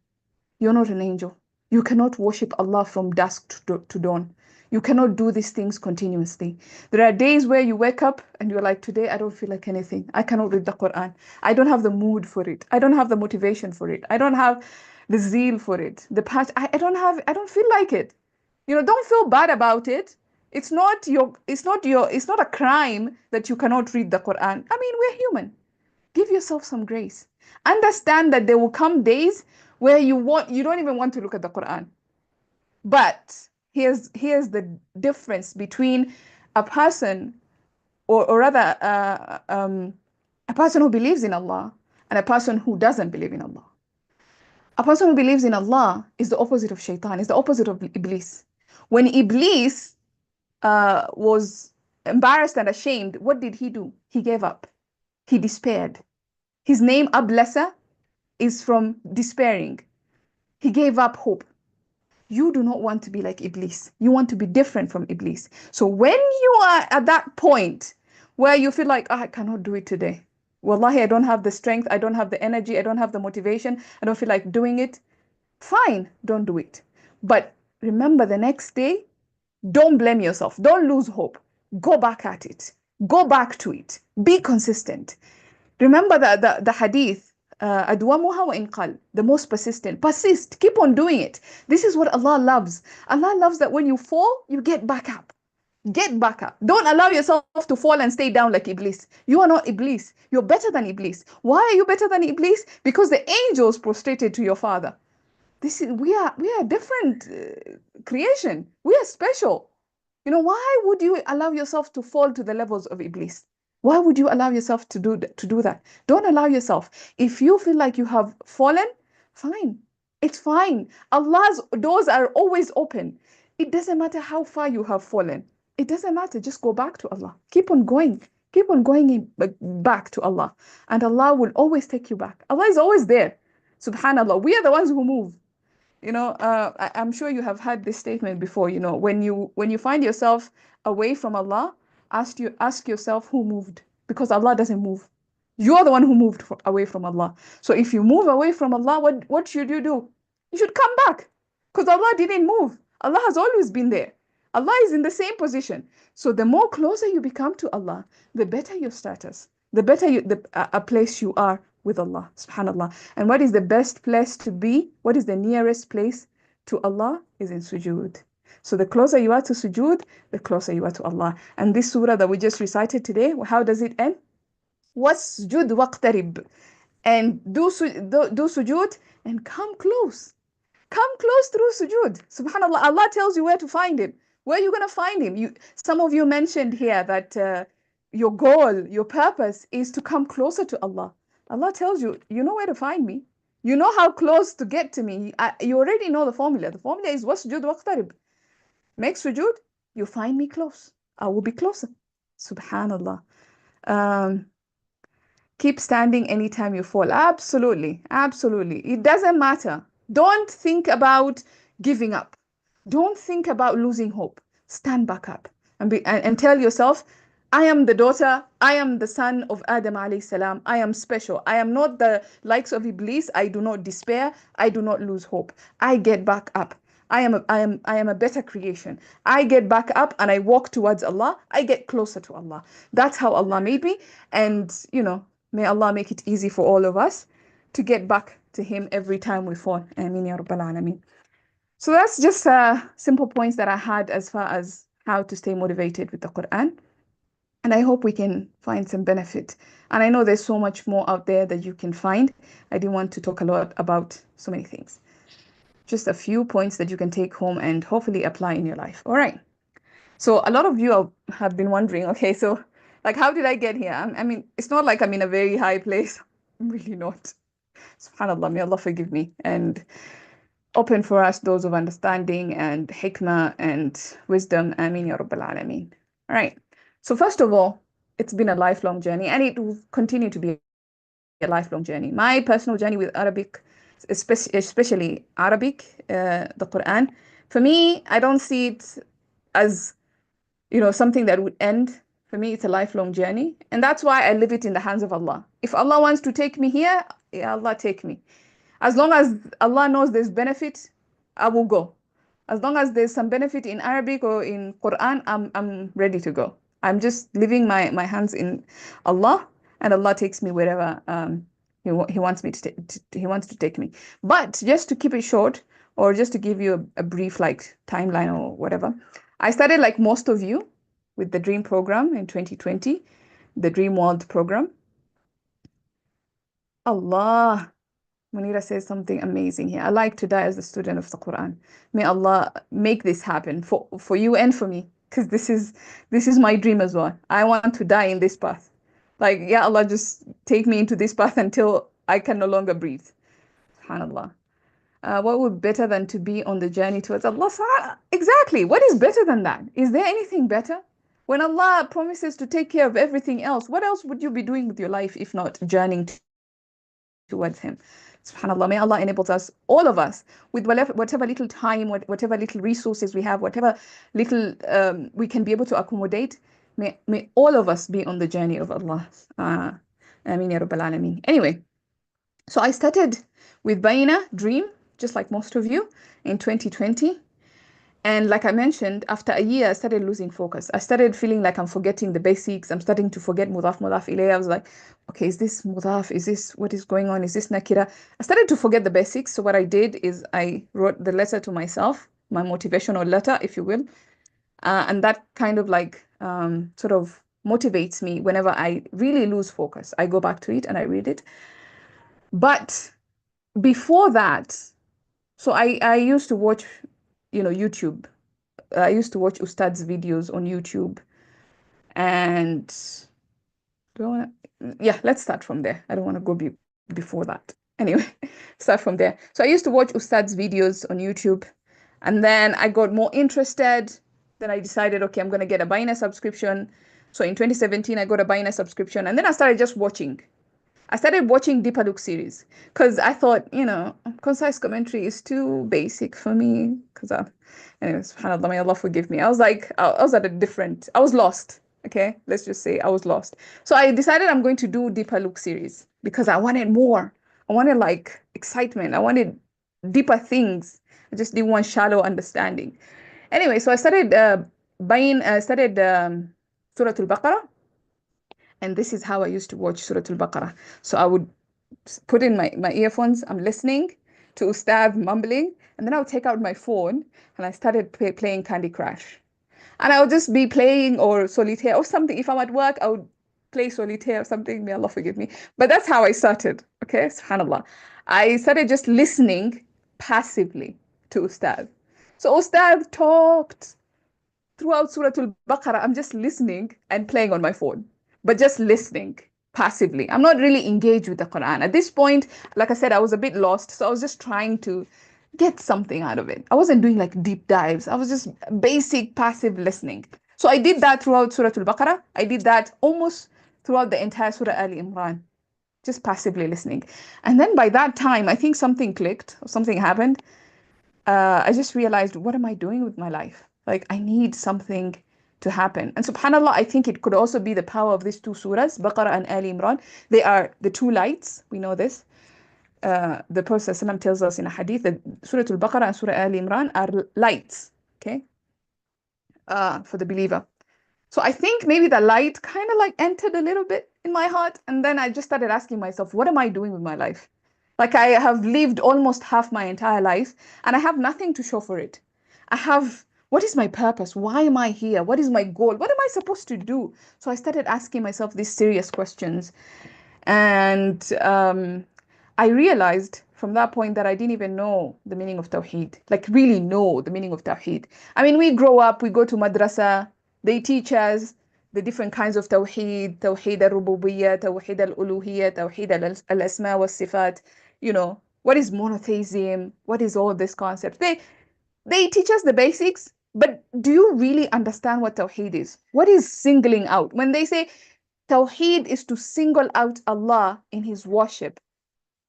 You're not an angel. You cannot worship Allah from dusk to dawn. You cannot do these things continuously. There are days where you wake up and you're like, today I don't feel like anything. I cannot read the Quran. I don't have the mood for it. I don't have the motivation for it. I don't have the zeal for it. I don't feel like it. Don't feel bad about it. It's not a crime that you cannot read the Quran. I mean, we're human. Give yourself some grace. Understand that there will come days where you don't even want to look at the Quran. But here's the difference between a person, or rather, a person who believes in Allah and a person who doesn't believe in Allah. A person who believes in Allah is the opposite of shaitan, is the opposite of Iblis. When Iblis was embarrassed and ashamed, what did he do? He gave up. He despaired. His name, Ablasa, is from despairing. He gave up hope. You do not want to be like Iblis. You want to be different from Iblis. So when you are at that point where you feel like, I cannot do it today. Wallahi, I don't have the strength. I don't have the energy. I don't have the motivation. I don't feel like doing it. Fine, don't do it. But remember the next day, don't blame yourself. Don't lose hope. Go back at it. Go back to it. Be consistent. Remember the hadith, أدومها وإن قل, the most persistent. Persist, keep on doing it. This is what Allah loves. Allah loves that when you fall, you get back up. Get back up. Don't allow yourself to fall and stay down like Iblis. You are not Iblis. You're better than Iblis. Why are you better than Iblis? Because the angels prostrated to your father. We are a different creation. We are special. Why would you allow yourself to fall to the levels of Iblis? Why would you allow yourself to do that? Don't allow yourself. If you feel like you have fallen, fine. It's fine. Allah's doors are always open. It doesn't matter how far you have fallen. It doesn't matter. Just go back to Allah. Keep on going. Keep on going back to Allah. And Allah will always take you back. Allah is always there. Subhanallah. We are the ones who move. I'm sure you have heard this statement before. When you find yourself away from Allah, ask yourself who moved, because Allah doesn't move. You're the one who moved away from Allah. So if you move away from Allah, what should you do? You should come back. Because Allah didn't move. Allah has always been there. Allah is in the same position. So the more closer you become to Allah, the better your status, the better a place you are with Allah, subhanallah. And what is the best place to be? What is the nearest place to Allah? Is in sujood. So the closer you are to sujood, the closer you are to Allah. And this surah that we just recited today, how does it end? Wasjud waqtarib. And do sujood and come close. Come close through sujood. Subhanallah, Allah tells you where to find him. Where are you going to find him? Some of you mentioned here that your goal, your purpose is to come closer to Allah. Allah tells you, you know where to find me. You know how close to get to me. You already know the formula. The formula is wasjud waqtarib. Make sujood, you find me close. I will be closer. Subhanallah. Keep standing anytime you fall. Absolutely. Absolutely. It doesn't matter. Don't think about giving up. Don't think about losing hope. Stand back up and tell yourself, I am the daughter, I am the son of Adam alayhi salam. I am special. I am not the likes of Iblis. I do not despair. I do not lose hope. I get back up. I am a better creation. I get back up and I walk towards Allah. I get closer to Allah. That's how Allah made me. And, may Allah make it easy for all of us to get back to Him every time we fall. Ameen ya Rabbal Alameen. So that's just simple points that I had as far as how to stay motivated with the Quran. And I hope we can find some benefit. And I know there's so much more out there that you can find. I didn't want to talk a lot about so many things. Just a few points that you can take home and hopefully apply in your life. All right. So a lot of you have been wondering, okay, so like, how did I get here? I mean, it's not like I'm in a very high place. I'm really not. SubhanAllah, may Allah forgive me and open for us doors of understanding and hikmah and wisdom. Ameen ya Rabbal Alameen. All right. So first of all, it's been a lifelong journey and it will continue to be a lifelong journey. My personal journey with Arabic, especially Arabic, the Quran, for me, I don't see it as, something that would end. For me, it's a lifelong journey. And that's why I leave it in the hands of Allah. If Allah wants to take me here, ya Allah, take me. As long as Allah knows there's benefit, I will go. As long as there's some benefit in Arabic or in Quran, I'm ready to go. I'm just leaving my hands in Allah, and Allah takes me wherever He wants me He wants to take me. But just to keep it short, or just to give you a brief timeline or whatever, I started like most of you with the Dream program in 2020, the Dream World program. Allah. Munira says something amazing here. I like to die as a student of the Quran. May Allah make this happen for you and for me, because this is my dream as well. I want to die in this path. Like, yeah, Allah, just take me into this path until I can no longer breathe. SubhanAllah. What would be better than to be on the journey towards Allah? Exactly. What is better than that? Is there anything better? When Allah promises to take care of everything else, what else would you be doing with your life if not journeying towards Him? SubhanAllah, may Allah enables us, all of us, with whatever little time, whatever little resources we have, whatever little we can be able to accommodate, may all of us be on the journey of Allah. Ameen ya Rabbal Alameen. Anyway, so I started with Baina, Dream, just like most of you, in 2020. And like I mentioned, after a year, I started losing focus. I started feeling like I'm forgetting the basics. I'm starting to forget mudaf ilayh. I was like, okay, is this mudaf? Is this what is going on? Is this nakira? I started to forget the basics. So what I did is I wrote the letter to myself, my motivational letter, if you will. And that kind of sort of motivates me whenever I really lose focus. I go back to it and I read it. But before that, so I used to watch YouTube. I used to watch Ustad's videos on YouTube. And let's start from there. I don't want to go before that. Anyway, start from there. So I used to watch Ustad's videos on YouTube. And then I got more interested. Then I decided, okay, I'm going to get a Baina subscription. So in 2017, I got a Baina subscription. And then I started just watching. I started watching Deepa Look series because I thought, concise commentary is too basic for me. Anyways, subhanAllah, may Allah forgive me. I was lost. Okay, let's just say I was lost. So I decided I'm going to do Deepa Look series because I wanted more. I wanted excitement. I wanted deeper things. I just didn't want shallow understanding. Anyway, so I started Surah Al-Baqarah, and this is how I used to watch Surah Al-Baqarah. So I would put in my earphones, I'm listening to Ustad mumbling, and then I would take out my phone and I started playing Candy Crush. And I would just be playing or solitaire or something. If I'm at work, I would play solitaire or something. May Allah forgive me. But that's how I started. Okay, subhanAllah. I started just listening passively to Ustad. So Ustad talked throughout Surah Al-Baqarah. I'm just listening and playing on my phone, but just listening passively. I'm not really engaged with the Quran. At this point, like I said, I was a bit lost. So I was just trying to get something out of it. I wasn't doing like deep dives. I was just basic passive listening. So I did that throughout Surah Al-Baqarah. I did that almost throughout the entire Surah Ali Imran, just passively listening. And then by that time, I think something clicked, or something happened. I just realized, what am I doing with my life? Like, I need something to happen. And subhanAllah, I think it could also be the power of these two surahs, Baqarah and Ali Imran. They are the two lights. We know this. The Prophet ﷺ tells us in a hadith that Surah Al-Baqarah and Surah Ali Imran are lights, okay, for the believer. So I think maybe the light kind of like entered a little bit in my heart. And then I just started asking myself, what am I doing with my life? Like, I have lived almost half my entire life and I have nothing to show for it. What is my purpose? Why am I here? What is my goal? What am I supposed to do? So I started asking myself these serious questions. And I realized from that point that I didn't even know the meaning of Tawheed, like really know the meaning of Tawheed. I mean, we grow up, we go to madrasa, they teach us the different kinds of Tawheed, Tawheed al-Rububiyyah, Tawheed al-Uluhiyyah, Tawheed al-Asma wa Sifat, what is monotheism? What is all this concept? They teach us the basics, but do you really understand what Tawheed is? What is singling out? When they say Tawheed is to single out Allah in His worship,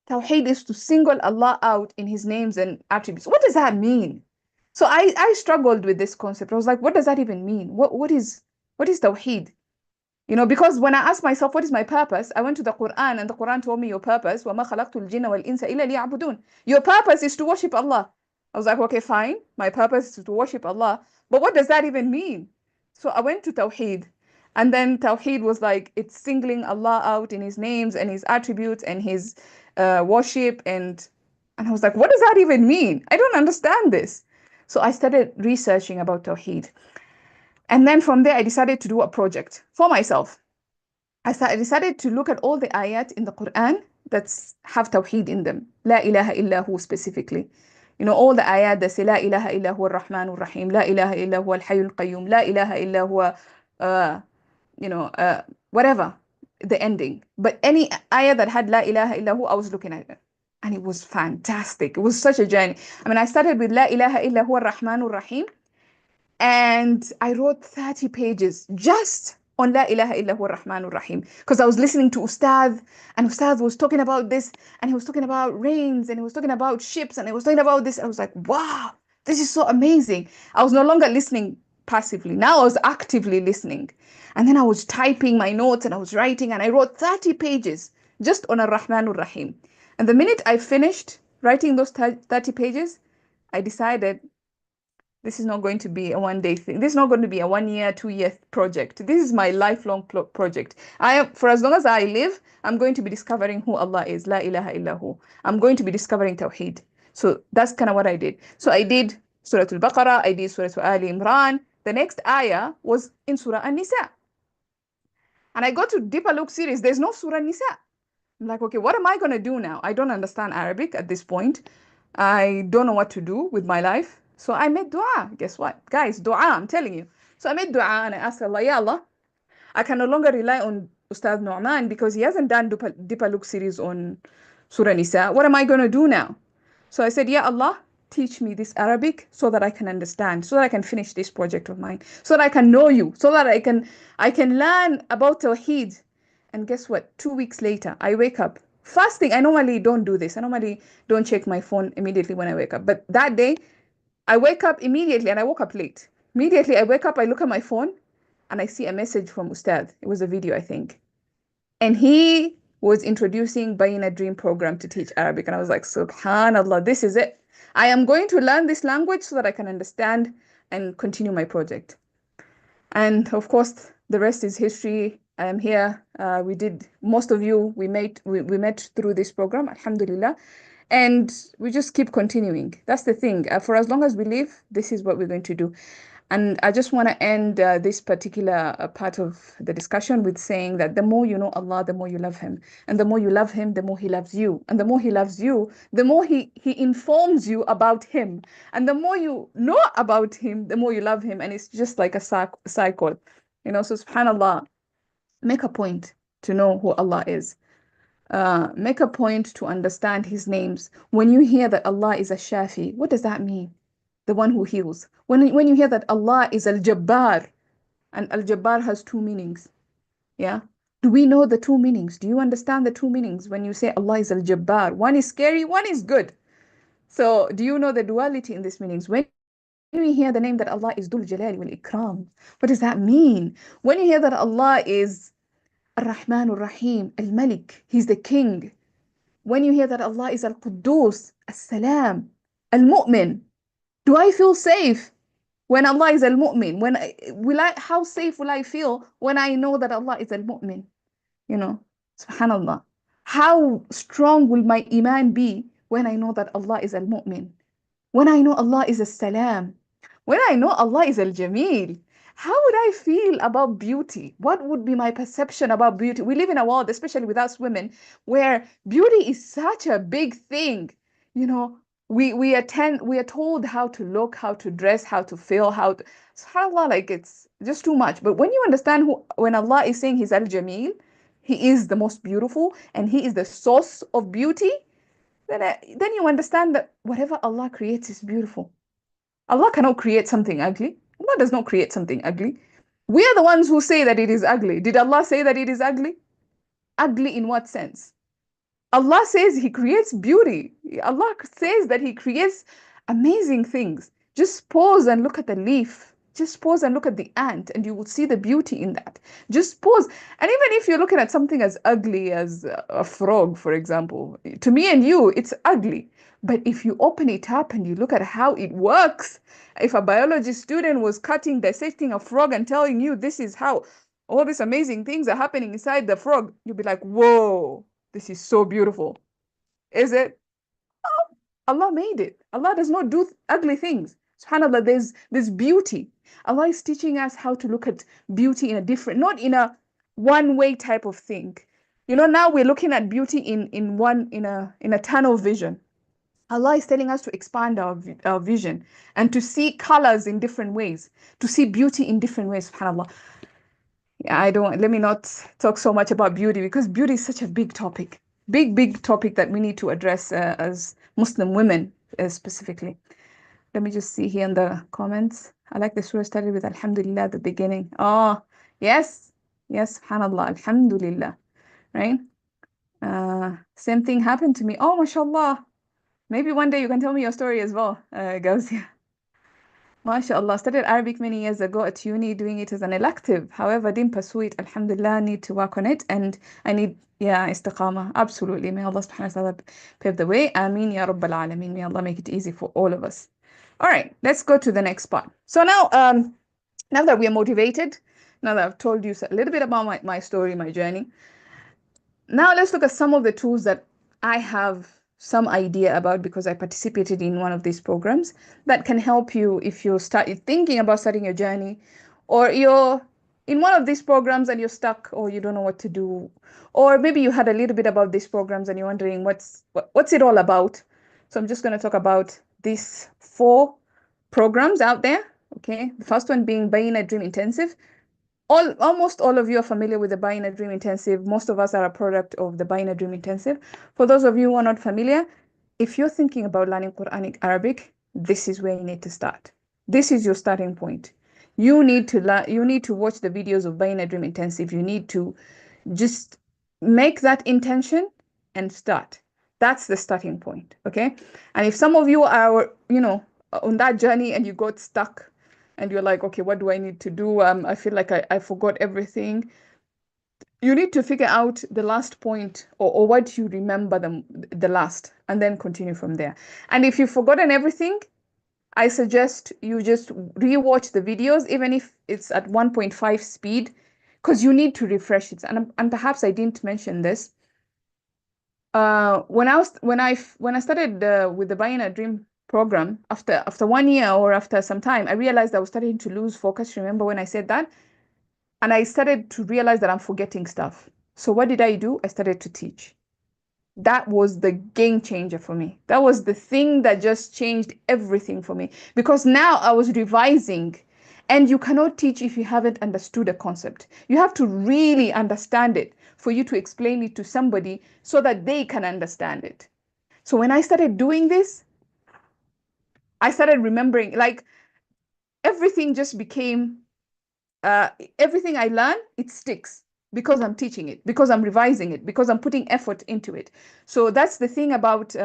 Tawheed is to single Allah out in His names and attributes. What does that mean? So I struggled with this concept. I was like, what does that even mean? What is Tawheed? Because when I asked myself, what is my purpose? I went to the Quran and the Quran told me your purpose, وَمَا خَلَقْتُ الْجِنَّ وَالْإِنسَ إِلَّا لِيَعْبُدُونَ. Your purpose is to worship Allah. I was like, okay, fine. My purpose is to worship Allah. But what does that even mean? So I went to Tawheed. And then Tawheed was like, it's singling Allah out in His names and His attributes and His worship. And I was like, what does that even mean? I don't understand this. So I started researching about Tawheed. And then from there, I decided to do a project for myself. I decided to look at all the ayat in the Quran that have Tawheed in them. La ilaha illahu specifically. All the ayat that say La ilaha illahu ar-Rahman ar-Rahim, La ilaha illahu al-Hayyul Qayyum, La ilaha illahu, whatever, the ending. But any ayat that had La ilaha illahu, I was looking at it. And it was fantastic. It was such a journey. I mean, I started with La ilaha illahu ar-Rahman ar-Rahim. And I wrote 30 pages just on La ilaha illahu ar-Rahman ar-Rahim, because I was listening to Ustad, and Ustad was talking about this, and he was talking about rains, and he was talking about ships, and he was talking about this. I was like, wow, this is so amazing. I was no longer listening passively. Now I was actively listening. And then I was typing my notes and I was writing, and I wrote 30 pages just on ar-Rahman ar-Rahim. And the minute I finished writing those 30 pages, I decided, this is not going to be a one-day thing. This is not going to be a 1 year, 2 year project. This is my lifelong project. For as long as I live, I'm going to be discovering who Allah is. La ilaha illahu. I'm going to be discovering Tawheed. So that's kind of what I did. So I did Surah Al-Baqarah. I did Surah Ali Imran. The next ayah was in Surah An-Nisa. And I go to Deeper Look series. There's no Surah Nisa. I'm like, okay, what am I going to do now? I don't understand Arabic at this point. I don't know what to do with my life. So I made dua. Guess what? Guys, dua, I'm telling you. So I made dua and I asked Allah, Ya Allah, I can no longer rely on Ustad Nu'man because he hasn't done Deeper Look series on Surah Nisa. What am I going to do now? So I said, Ya Allah, teach me this Arabic so that I can understand, so that I can finish this project of mine, so that I can know you, so that I can learn about Tawheed. And guess what? 2 weeks later, I wake up. Fasting, I normally don't do this. I normally don't check my phone immediately when I wake up. But that day, I wake up immediately, and I woke up late. Immediately, I wake up, I look at my phone, and I see a message from Ustad. It was a video, I think. And he was introducing Bayna Dream program to teach Arabic. And I was like, subhanallah, this is it. I am going to learn this language so that I can understand and continue my project. And of course, the rest is history. I am here. Most of you, we met through this program, alhamdulillah. And we just keep continuing. That's the thing. For as long as we live, this is what we're going to do. And I just want to end this particular part of the discussion with saying that the more you know Allah, the more you love Him. And the more you love Him, the more He loves you. And the more He loves you, the more He informs you about Him. And the more you know about Him, the more you love Him. And it's just like a cycle. So subhanAllah, make a point to know who Allah is. Make a point to understand His names. When you hear that Allah is a Shafi, what does that mean? The one who heals. When you hear that Allah is Al-Jabbar, and Al-Jabbar has two meanings, yeah? Do we know the two meanings? Do you understand the two meanings when you say Allah is Al-Jabbar? One is scary, one is good. So do you know the duality in these meanings? When you hear the name that Allah is Dul Jalali wal Ikram, what does that mean? When you hear that Allah is Ar-Rahman Ar-Rahim, Al-Malik, He's the King. When you hear that Allah is Al-Quddus, As-Salam, Al-Mu'min, do I feel safe when Allah is Al-Mu'min? How safe will I feel when I know that Allah is Al-Mu'min? Subhanallah. How strong will my iman be when I know that Allah is Al-Mu'min? When I know Allah is As-Salam? When I know Allah is Al-Jamil? How would I feel about beauty? What would be my perception about beauty? We live in a world, especially with us women, where beauty is such a big thing. We are told how to look, how to dress, how to feel, subhanAllah, like it's just too much. But when you understand when Allah is saying He's Al-Jamil, He is the most beautiful and He is the source of beauty, then you understand that whatever Allah creates is beautiful. Allah cannot create something ugly. Allah does not create something ugly. We are the ones who say that it is ugly. Did Allah say that it is ugly? Ugly in what sense? Allah says He creates beauty. Allah says that He creates amazing things. Just pause and look at the leaf. Just pause and look at the ant, and you will see the beauty in that. Just pause. And even if you're looking at something as ugly as a frog, for example, to me and you, it's ugly. But if you open it up and you look at how it works, if a biology student was dissecting a frog and telling you this is how all these amazing things are happening inside the frog, you'll be like, whoa, this is so beautiful. Is it? Allah made it. Allah does not do ugly things. SubhanAllah, there's beauty. Allah is teaching us how to look at beauty in a different, not in a one-way type of thing. Now we're looking at beauty in a tunnel vision. Allah is telling us to expand our vision and to see colors in different ways, to see beauty in different ways, subhanAllah. Let me not talk so much about beauty because beauty is such a big topic. Big topic that we need to address as Muslim women specifically. Let me just see here in the comments. I like the surah started with Alhamdulillah at the beginning. Oh, yes, subhanAllah, Alhamdulillah, right? Same thing happened to me. Oh, mashallah. Maybe one day you can tell me your story as well, Gauzia. MashaAllah, studied Arabic many years ago at uni, doing it as an elective. However, didn't pursue it. Alhamdulillah, need to work on it. And I need, istiqamah. Absolutely. May Allah subhanahu wa ta'ala pave the way. Ameen ya Rabbal Alameen. May Allah make it easy for all of us. All right, let's go to the next part. So now that we are motivated, now that I've told you a little bit about my story, my journey, now let's look at some of the tools that I have some idea about because I participated in one of these programs that can help you if you start thinking about starting your journey, or you're in one of these programs and you're stuck or you don't know what to do, or maybe you had a little bit about these programs and you're wondering what's it all about. So I'm just going to talk about these 4 programs out there. Okay, the first one being Buying a Dream Intensive. Almost all of you are familiar with the Buying a Dream Intensive. Most of us are a product of the Buying a Dream Intensive. For those of you who are not familiar, if you're thinking about learning Quranic Arabic, this is where you need to start. This is your starting point. You need to watch the videos of Buying a Dream Intensive. You need to just make that intention and start. That's the starting point, okay? And if some of you are, on that journey and you got stuck, and you're like, okay, what do I need to do? I feel like I forgot everything. You need to figure out the last point, or what you remember the last, and then continue from there. And if you've forgotten everything, I suggest you just rewatch the videos, even if it's at 1.5 speed, because you need to refresh it. And perhaps I didn't mention this. When I started with the Buy in a Dream program, after 1 year or after some time, I realized I was starting to lose focus. Remember when I said that? And I started to realize that I'm forgetting stuff. So what did I do? I started to teach. That was the game changer for me. That was the thing that just changed everything for me, because now I was revising. And you cannot teach if you haven't understood a concept. You have to really understand it for you to explain it to somebody so that they can understand it. So when I started doing this, I started remembering, like, everything just became, everything I learn, it sticks because I'm teaching it, because I'm revising it, because I'm putting effort into it. So that's the thing about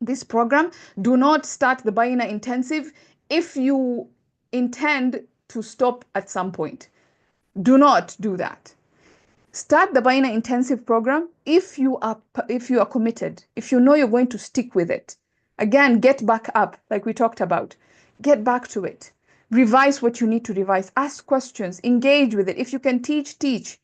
this program. Do not start the Bayina intensive if you intend to stop at some point. Do not do that. Start the Bayina intensive program if you are committed, if you know you're going to stick with it. Again, get back up, like we talked about. Get back to it. Revise what you need to revise. Ask questions. Engage with it. If you can teach, teach.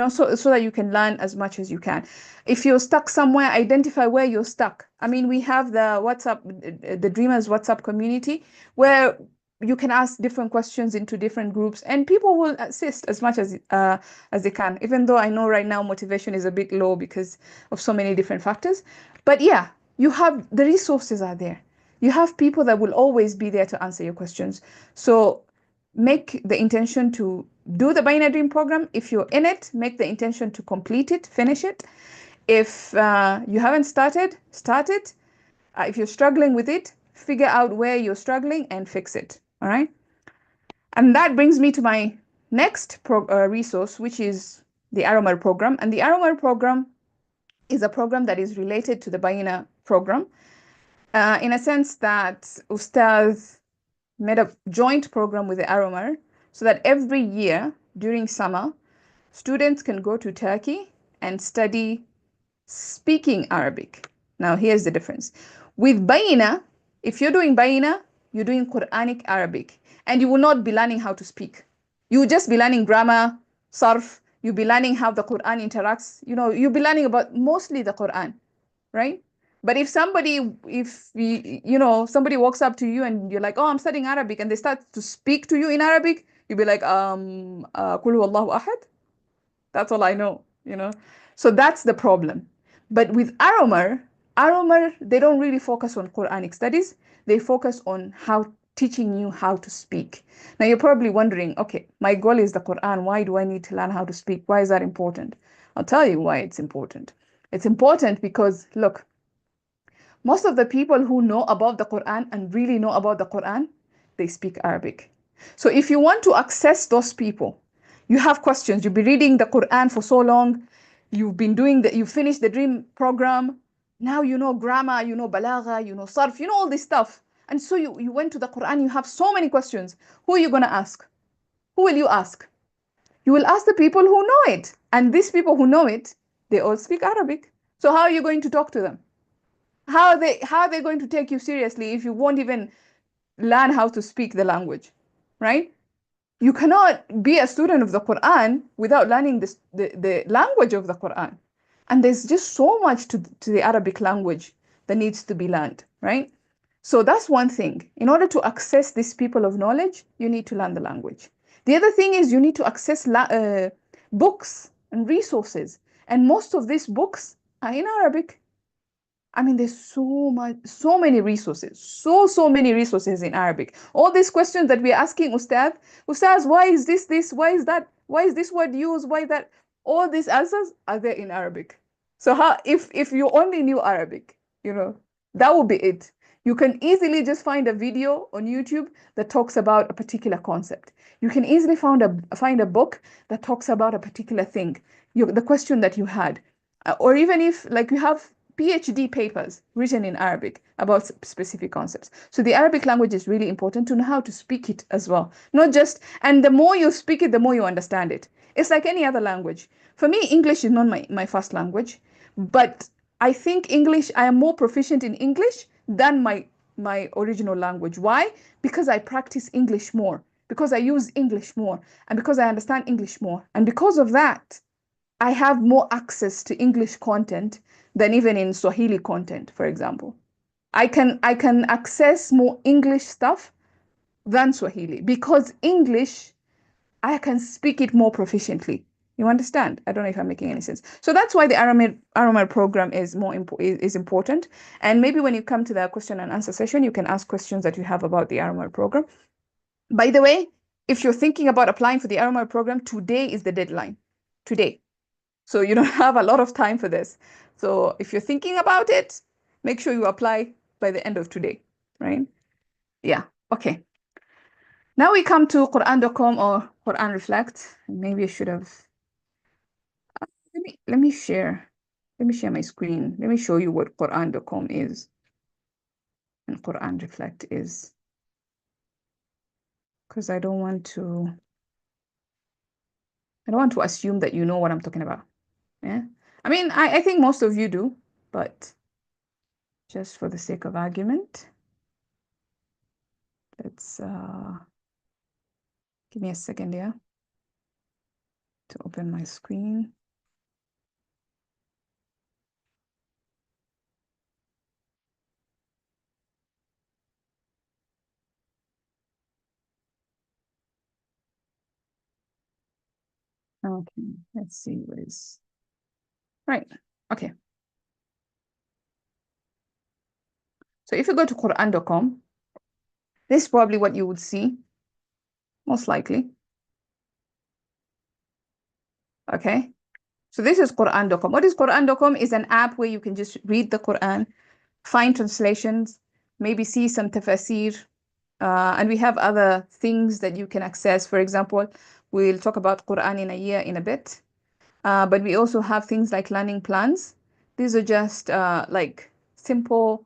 So that you can learn as much as you can. If you're stuck somewhere, identify where you're stuck. I mean, we have the WhatsApp, the Dreamers WhatsApp community, where you can ask different questions into different groups, and people will assist as much as they can. Even though I know right now motivation is a bit low because of so many different factors, but yeah, you have the resources are there. You have people that will always be there to answer your questions. So make the intention to do the Buy in a Dream program. If you're in it, make the intention to complete it, finish it. If you haven't started, start it. If you're struggling with it, figure out where you're struggling and fix it. All right. And that brings me to my next resource, which is the Aromar program. And the Aromar program is a program that is related to the Bayina program, in a sense that Ustaz made a joint program with the Aromar, so that every year during summer, students can go to Turkey and study speaking Arabic. Now, here's the difference. With Bayina, if you're doing Bayina, you're doing Quranic Arabic, and you will not be learning how to speak. You will just be learning grammar, sarf, you'll be learning how the Quran interacts. You'll be learning about mostly the Quran, right? But if somebody walks up to you and you're like, oh, I'm studying Arabic, and they start to speak to you in Arabic, you'll be like, Kul huwallahu ahad. That's all I know. So that's the problem. But with Aromar, they don't really focus on Quranic studies. They focus on teaching you how to speak. Now you're probably wondering, okay, my goal is the Quran. Why do I need to learn how to speak? Why is that important? I'll tell you why it's important. It's important because, look, most of the people who know about the Quran and really know about the Quran, they speak Arabic. So if you want to access those people, you have questions. You've been reading the Quran for so long. You've finished the Dream program. Now you know grammar, you know balagha, you know sarf, you know all this stuff. And so you went to the Quran, you have so many questions. Who are you going to ask? Who will you ask? You will ask the people who know it. And these people who know it, they all speak Arabic. So how are you going to talk to them? How are they going to take you seriously if you won't even learn how to speak the language, right? You cannot be a student of the Quran without learning the language of the Quran. And there's just so much to the Arabic language that needs to be learned, right? So that's one thing. In order to access these people of knowledge, you need to learn the language. The other thing is you need to access books and resources. And most of these books are in Arabic. I mean, there's so many resources, so many resources in Arabic. All these questions that we're asking Ustaz, why is this, why is that, why is this word used, why that? All these answers are there in Arabic. So if you only knew Arabic, that would be it. You can easily just find a video on YouTube that talks about a particular concept. You can easily find a book that talks about a particular thing, the question that you had. Or even if, like, you have PhD papers written in Arabic about specific concepts. So the Arabic language is really important to know how to speak it as well. And the more you speak it, the more you understand it. It's like any other language. For me, English is not my first language, but I think English, I am more proficient in English than my original language. Why? Because I practice English more, because I use English more, and because I understand English more. And because of that, I have more access to English content than even in Swahili content, for example. I can access more English stuff than Swahili because English, I can speak it more proficiently. You understand? I don't know if I'm making any sense. So that's why the Aramid program is is important. And maybe when you come to the question and answer session, you can ask questions that you have about the Aramid program. By the way, if you're thinking about applying for the Aramid program, today is the deadline. Today. So you don't have a lot of time for this. So if you're thinking about it, make sure you apply by the end of today, right? Yeah, okay. Now we come to Quran.com or Quran Reflect. Maybe I should have, let me share my screen. Let me show you what Quran.com is and Quran Reflect is. Because I don't want to assume that you know what I'm talking about. Yeah. I mean, I think most of you do, but just for the sake of argument, let's give me a second here to open my screen. Okay, let's see what is right. Okay. So if you go to Quran.com, this is probably what you would see, most likely. Okay. So this is Quran.com. What is Quran.com? Is an app where you can just read the Quran, find translations, maybe see some tafsir, and we have other things that you can access. For example, we'll talk about Quran in a year in a bit. But we also have things like learning plans. These are just like simple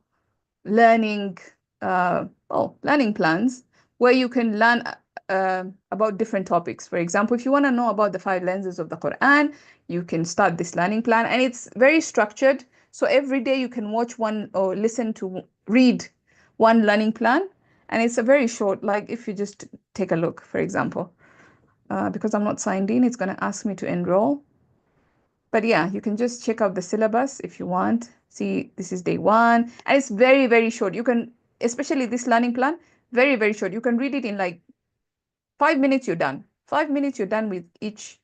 learning learning plans where you can learn about different topics. For example, if you want to know about the 5 lenses of the Quran, you can start this learning plan, and it's very structured. So every day you can watch one or read one learning plan, and it's a very short, like if you just take a look, for example, because I'm not signed in, it's going to ask me to enroll. But yeah, you can just check out the syllabus if you want. See, this is day 1, and it's very, very short. You can, especially this learning plan, very, very short. You can read it in like 5 minutes, you're done. 5 minutes, you're done with each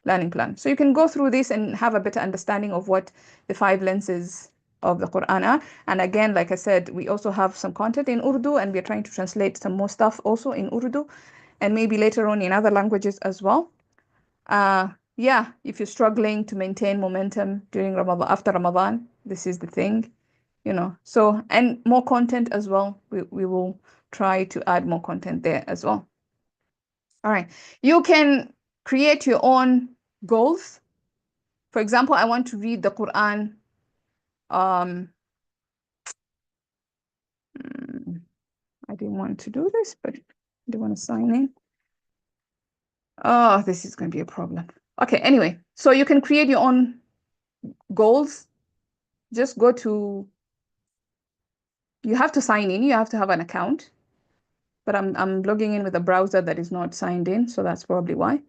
learning plan. So you can go through this and have a better understanding of what the 5 lenses of the Quran are. And again, like I said, we also have some content in Urdu, and we're trying to translate some more stuff also in Urdu, and maybe later on in other languages as well. Yeah, if you're struggling to maintain momentum during Ramadan, after Ramadan, this is the thing, you know. So, and more content as well. We will try to add more content there as well. All right. You can create your own goals. For example, I want to read the Quran. I didn't want to do this, but I do want to sign in. Oh, this is going to be a problem. Okay, anyway, so you can create your own goals. Just go to, you have to sign in, you have to have an account, but I'm logging in with a browser that is not signed in, so that's probably why.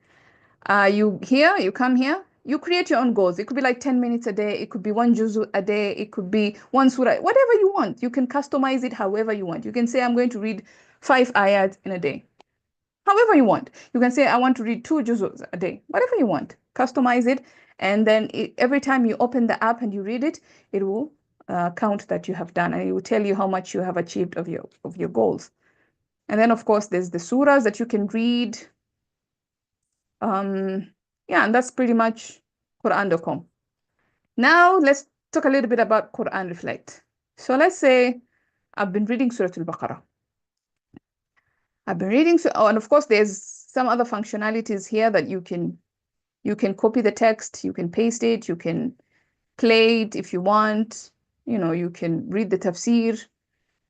You come here, you create your own goals. It could be like 10 minutes a day, it could be 1 juzu a day, it could be 1 surah, whatever you want. You can customize it however you want. You can say, I'm going to read 5 ayats in a day. However you want. You can say, I want to read 2 juzus a day. Whatever you want. Customize it. And then every time you open the app and you read it, it will count that you have done. And it will tell you how much you have achieved of your goals. And then, of course, there's the surahs that you can read. Yeah, and that's pretty much Quran.com. Now, let's talk a little bit about Quran Reflect. So let's say I've been reading Surah Al-Baqarah. And of course, there's some other functionalities here that you can copy the text, you can paste it, you can play it if you want, you know, you can read the tafsir,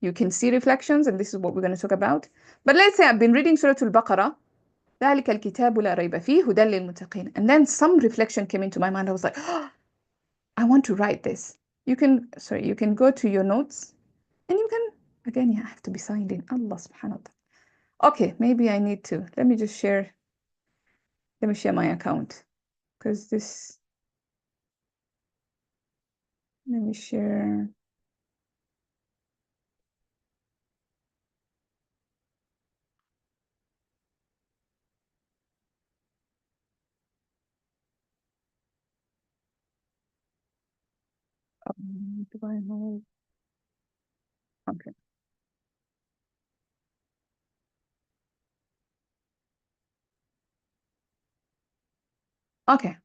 you can see reflections, and this is what we're going to talk about. But let's say I've been reading Surah Al-Baqarah. ذلك الكتاب لا ريب فيه هدى للمتقين. And then some reflection came into my mind. I was like, oh, I want to write this. You can go to your notes and you can, again, you have to be signed in. Allah subhanahu wa ta'ala. Okay, maybe I need to. Let me share my account because this, let me share. Do I hold? Okay. Okay.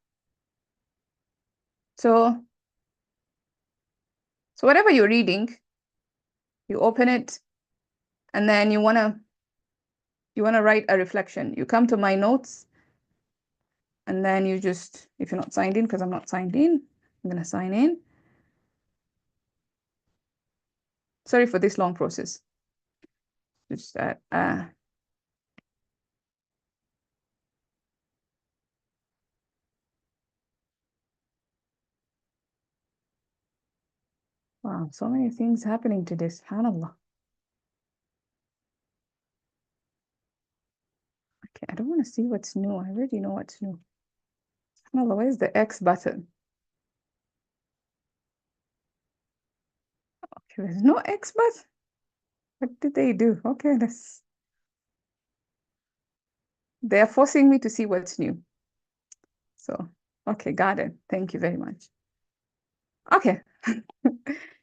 So whatever you're reading, you open it, and then you wanna write a reflection. You come to my notes, and then you just, if you're not signed in, because I'm not signed in, I'm gonna sign in. Sorry for this long process. Just wow, so many things happening to this. SubhanAllah. Okay, I don't want to see what's new. I already know what's new. SubhanAllah, where's the X button? Okay, there's no X button. What did they do? Okay, they're forcing me to see what's new. So, okay, got it. Thank you very much. Okay.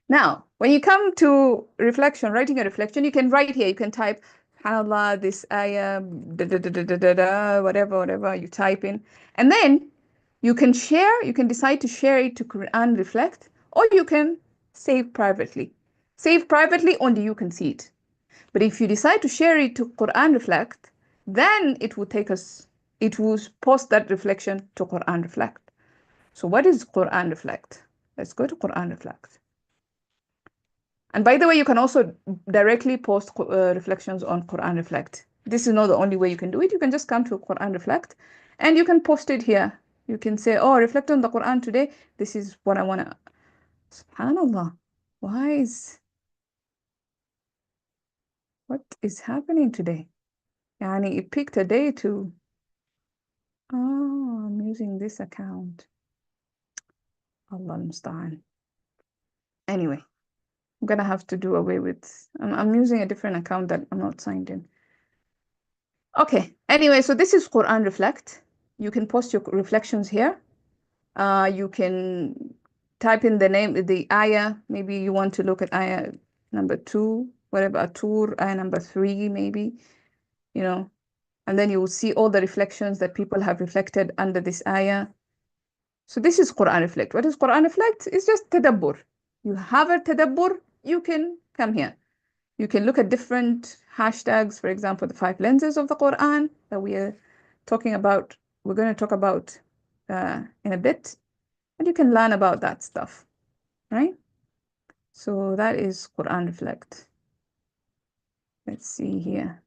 Now, when you come to reflection, writing a reflection, you can write here. You can type, SubhanAllah, this ayah, whatever you type in. And then you can share, you can decide to share it to Quran Reflect, or you can save privately. Save privately, only you can see it. But if you decide to share it to Quran Reflect, then it will post that reflection to Quran Reflect. So what is Quran Reflect? Let's go to Quran Reflect. And by the way, you can also directly post reflections on Quran Reflect. This is not the only way you can do it. You can just come to Quran Reflect and you can post it here. You can say, oh, reflect on the Quran today. This is what I want to. SubhanAllah. What is happening today? Yani it picked a day to. Oh, I'm using this account. Allah musta'an. Anyway, I'm gonna have to do away with. I'm using a different account that I'm not signed in. Okay, anyway, so this is Quran Reflect. You can post your reflections here. You can type in the name, the ayah. Maybe you want to look at ayah number 2, whatever, Atur, ayah number 3, maybe, and then you will see all the reflections that people have reflected under this ayah. So this is Quran Reflect. What is Quran Reflect? It's just tadabbur. You have a tadabbur, you can come here. You can look at different hashtags, for example, the 5 lenses of the Quran that we are talking about. We're going to talk about in a bit, and you can learn about that stuff, right? So that is Quran Reflect. Let's see here.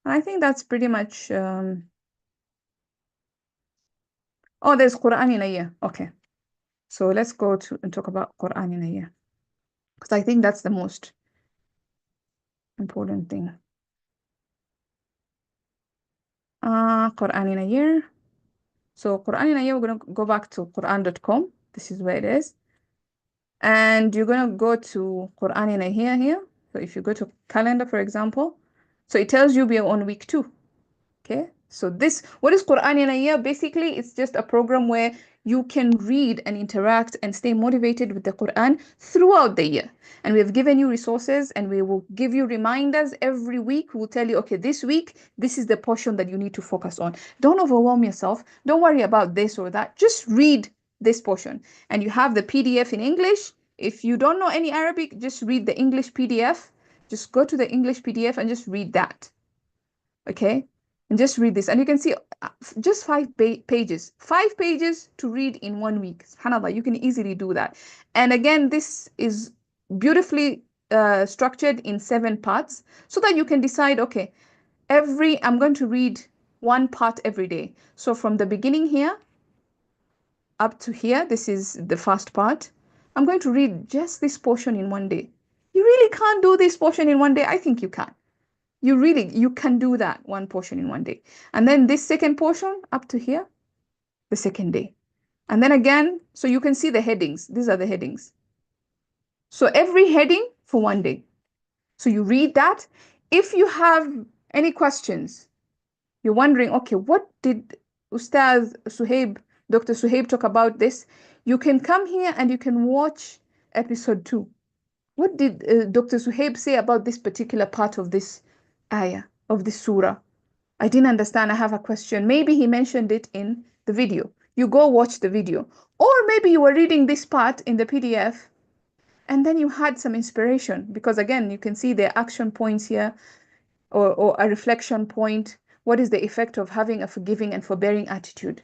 I think that's pretty much. Oh, there's Quran in a year. Okay, so let's go to and talk about Quran in a year, because I think that's the most important thing. Quran in a year. So Quran in a year, we're going to go back to Quran.com. This is where it is. And you're going to go to Quran in a year here. So if you go to calendar, for example, so it tells you we are on week 2. Okay, so what is Quran in a year? Basically, it's just a program where you can read and interact and stay motivated with the Quran throughout the year. And we have given you resources and we will give you reminders every week. We'll tell you, okay, this week, this is the portion that you need to focus on. Don't overwhelm yourself. Don't worry about this or that. Just read this portion. And you have the PDF in English. If you don't know any Arabic, just read the English PDF. Just go to the English PDF and just read that. Okay? And just read this. And you can see just 5 pages. 5 pages to read in 1 week. SubhanAllah, you can easily do that. And again, this is beautifully structured in 7 parts so that you can decide, okay, I'm going to read one part every day. So from the beginning here up to here, this is the first part. I'm going to read just this portion in one day. You really can't do this portion in one day. I think you can. You can do that one portion in one day. And then this second portion up to here, the second day. And then again, so you can see the headings. These are the headings. So every heading for one day. So you read that. If you have any questions, you're wondering, okay, what did Ustaz Suhaib, Dr. Suhaib talk about this? You can come here and you can watch episode 2. What did Dr. Suhaib say about this particular part of this ayah, of this surah? I didn't understand. I have a question. Maybe he mentioned it in the video. You go watch the video. Or maybe you were reading this part in the PDF and then you had some inspiration, because again, you can see the action points here, or a reflection point. What is the effect of having a forgiving and forbearing attitude?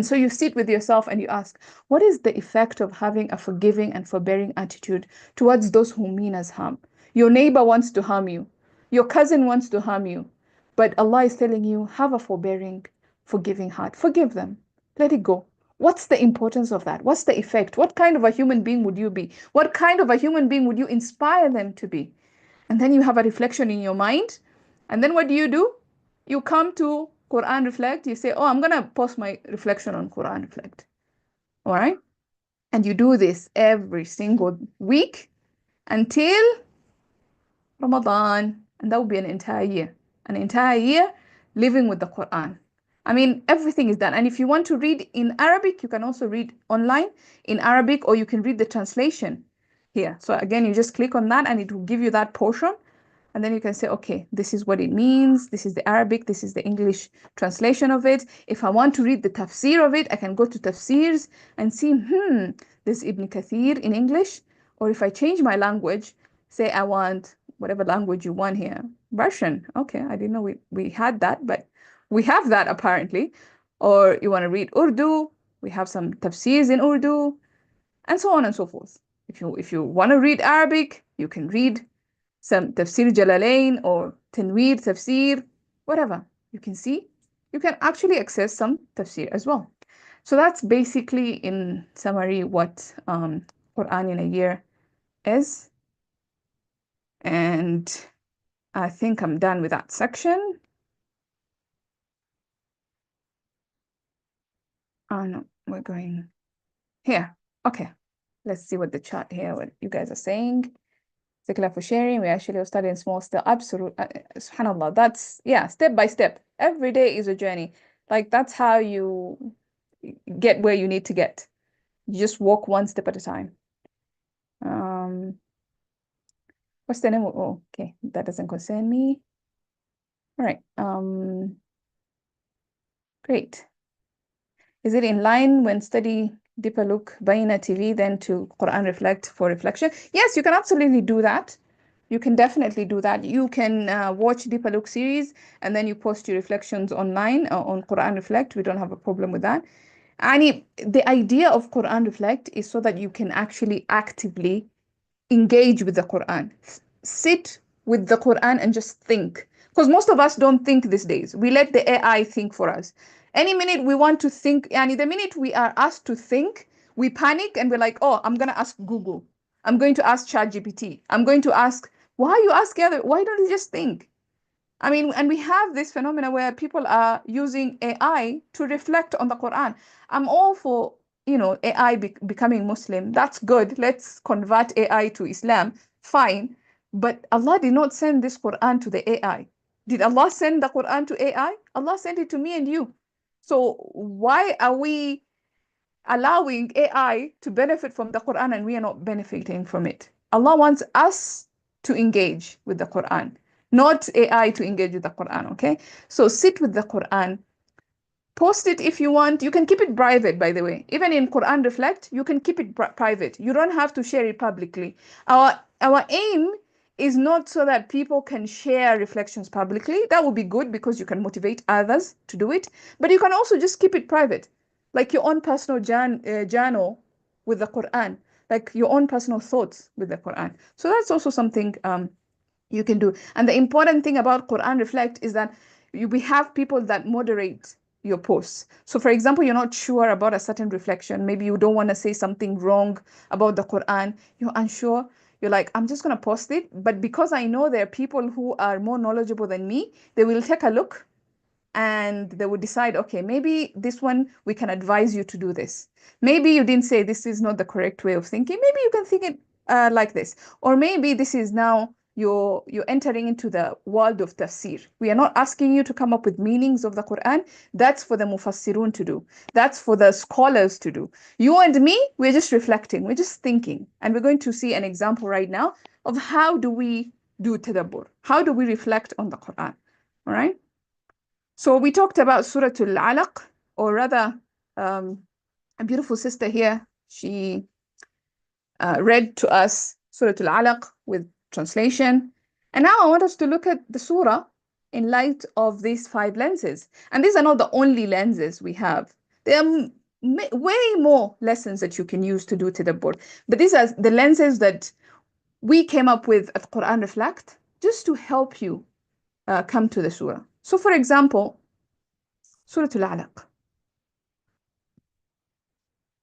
So you sit with yourself and you ask, what is the effect of having a forgiving and forbearing attitude towards those who mean us harm? Your neighbor wants to harm you. Your cousin wants to harm you. But Allah is telling you, have a forbearing, forgiving heart. Forgive them. Let it go. What's the importance of that? What's the effect? What kind of a human being would you be? What kind of a human being would you inspire them to be? And then you have a reflection in your mind. And then what do? You come to Quran Reflect. You say, oh, I'm going to post my reflection on Quran Reflect. All right? And you do this every single week until Ramadan. And that will be an entire year. An entire year living with the Quran. I mean, everything is done. And if you want to read in Arabic, you can also read online in Arabic, or you can read the translation here. So again, you just click on that and it will give you that portion. And then you can say, okay, this is what it means. This is the Arabic. This is the English translation of it. If I want to read the tafsir of it, I can go to tafsirs and see, there's Ibn Kathir in English. Or if I change my language, say I want whatever language you want here. Russian. Okay, I didn't know we had that, but we have that apparently. Or you want to read Urdu, we have some tafsirs in Urdu, and so on and so forth. If you want to read Arabic, you can read some Tafsir Jalalain or Tanweer Tafsir, whatever. You can see, you can actually access some Tafsir as well. So that's basically, in summary, what Quran in a year is. And I think I'm done with that section. Oh no, we're going here. Okay, let's see what the chat here, what you guys are saying. Thank you for sharing. We actually are studying small step. Absolute, subhanallah. That's, yeah, step by step. Every day is a journey. Like, that's how you get where you need to get. You just walk one step at a time. What's the name? Oh, okay, that doesn't concern me. All right. Great. Is it in line when study deeper look Baina TV then to Quran Reflect for reflection? Yes, you can absolutely do that. You can definitely do that. You can watch Deeper Look series and then you post your reflections online on Quran Reflect. We don't have a problem with that. And the idea of Quran Reflect is so that you can actually actively engage with the Quran. Sit with the Quran and just think. Because most of us don't think these days. We let the AI think for us. Any minute we want to think, and the minute we are asked to think, we panic and we're like, oh, I'm going to ask Google. I'm going to ask ChatGPT. I'm going to ask, why are you asking other? Why don't you just think? I mean, and we have this phenomena where people are using AI to reflect on the Quran. I'm all for, AI becoming Muslim. That's good. Let's convert AI to Islam. Fine. But Allah did not send this Quran to the AI. Did Allah send the Quran to AI? Allah sent it to me and you. So why are we allowing AI to benefit from the Quran and we are not benefiting from it? Allah wants us to engage with the Quran, not AI to engage with the Quran, okay? So sit with the Quran. Post it if you want. You can keep it private, by the way. Even in Quran Reflect, you can keep it private. You don't have to share it publicly. Our aim is not so that people can share reflections publicly. That would be good because you can motivate others to do it. But you can also just keep it private, like your own personal journal with the Quran, like your own personal thoughts with the Quran. So that's also something you can do. And the important thing about Quran Reflect is that we have people that moderate your posts. So, for example, you're not sure about a certain reflection. Maybe you don't want to say something wrong about the Quran. You're unsure. You're like, I'm just going to post it. But because I know there are people who are more knowledgeable than me, they will take a look and they would decide, okay, maybe this one we can advise you to do this. Maybe you didn't say this is not the correct way of thinking. Maybe you can think it like this, or maybe this is now you're entering into the world of tafsir. We are not asking you to come up with meanings of the Quran. That's for the mufassirun to do. That's for the scholars to do. You and me, we're just reflecting. We're just thinking, and we're going to see an example right now of how do we do tadabbur. How do we reflect on the Quran? All right. So we talked about Surah Al-Alaq, or rather, a beautiful sister here, she read to us Surah Al-Alaq with translation. And now I want us to look at the surah in light of these 5 lenses. And these are not the only lenses we have. There are way more lessons that you can use to do tadabbur. But these are the lenses that we came up with at Quran Reflect, just to help you come to the surah. So for example, Surah Al-Alaq.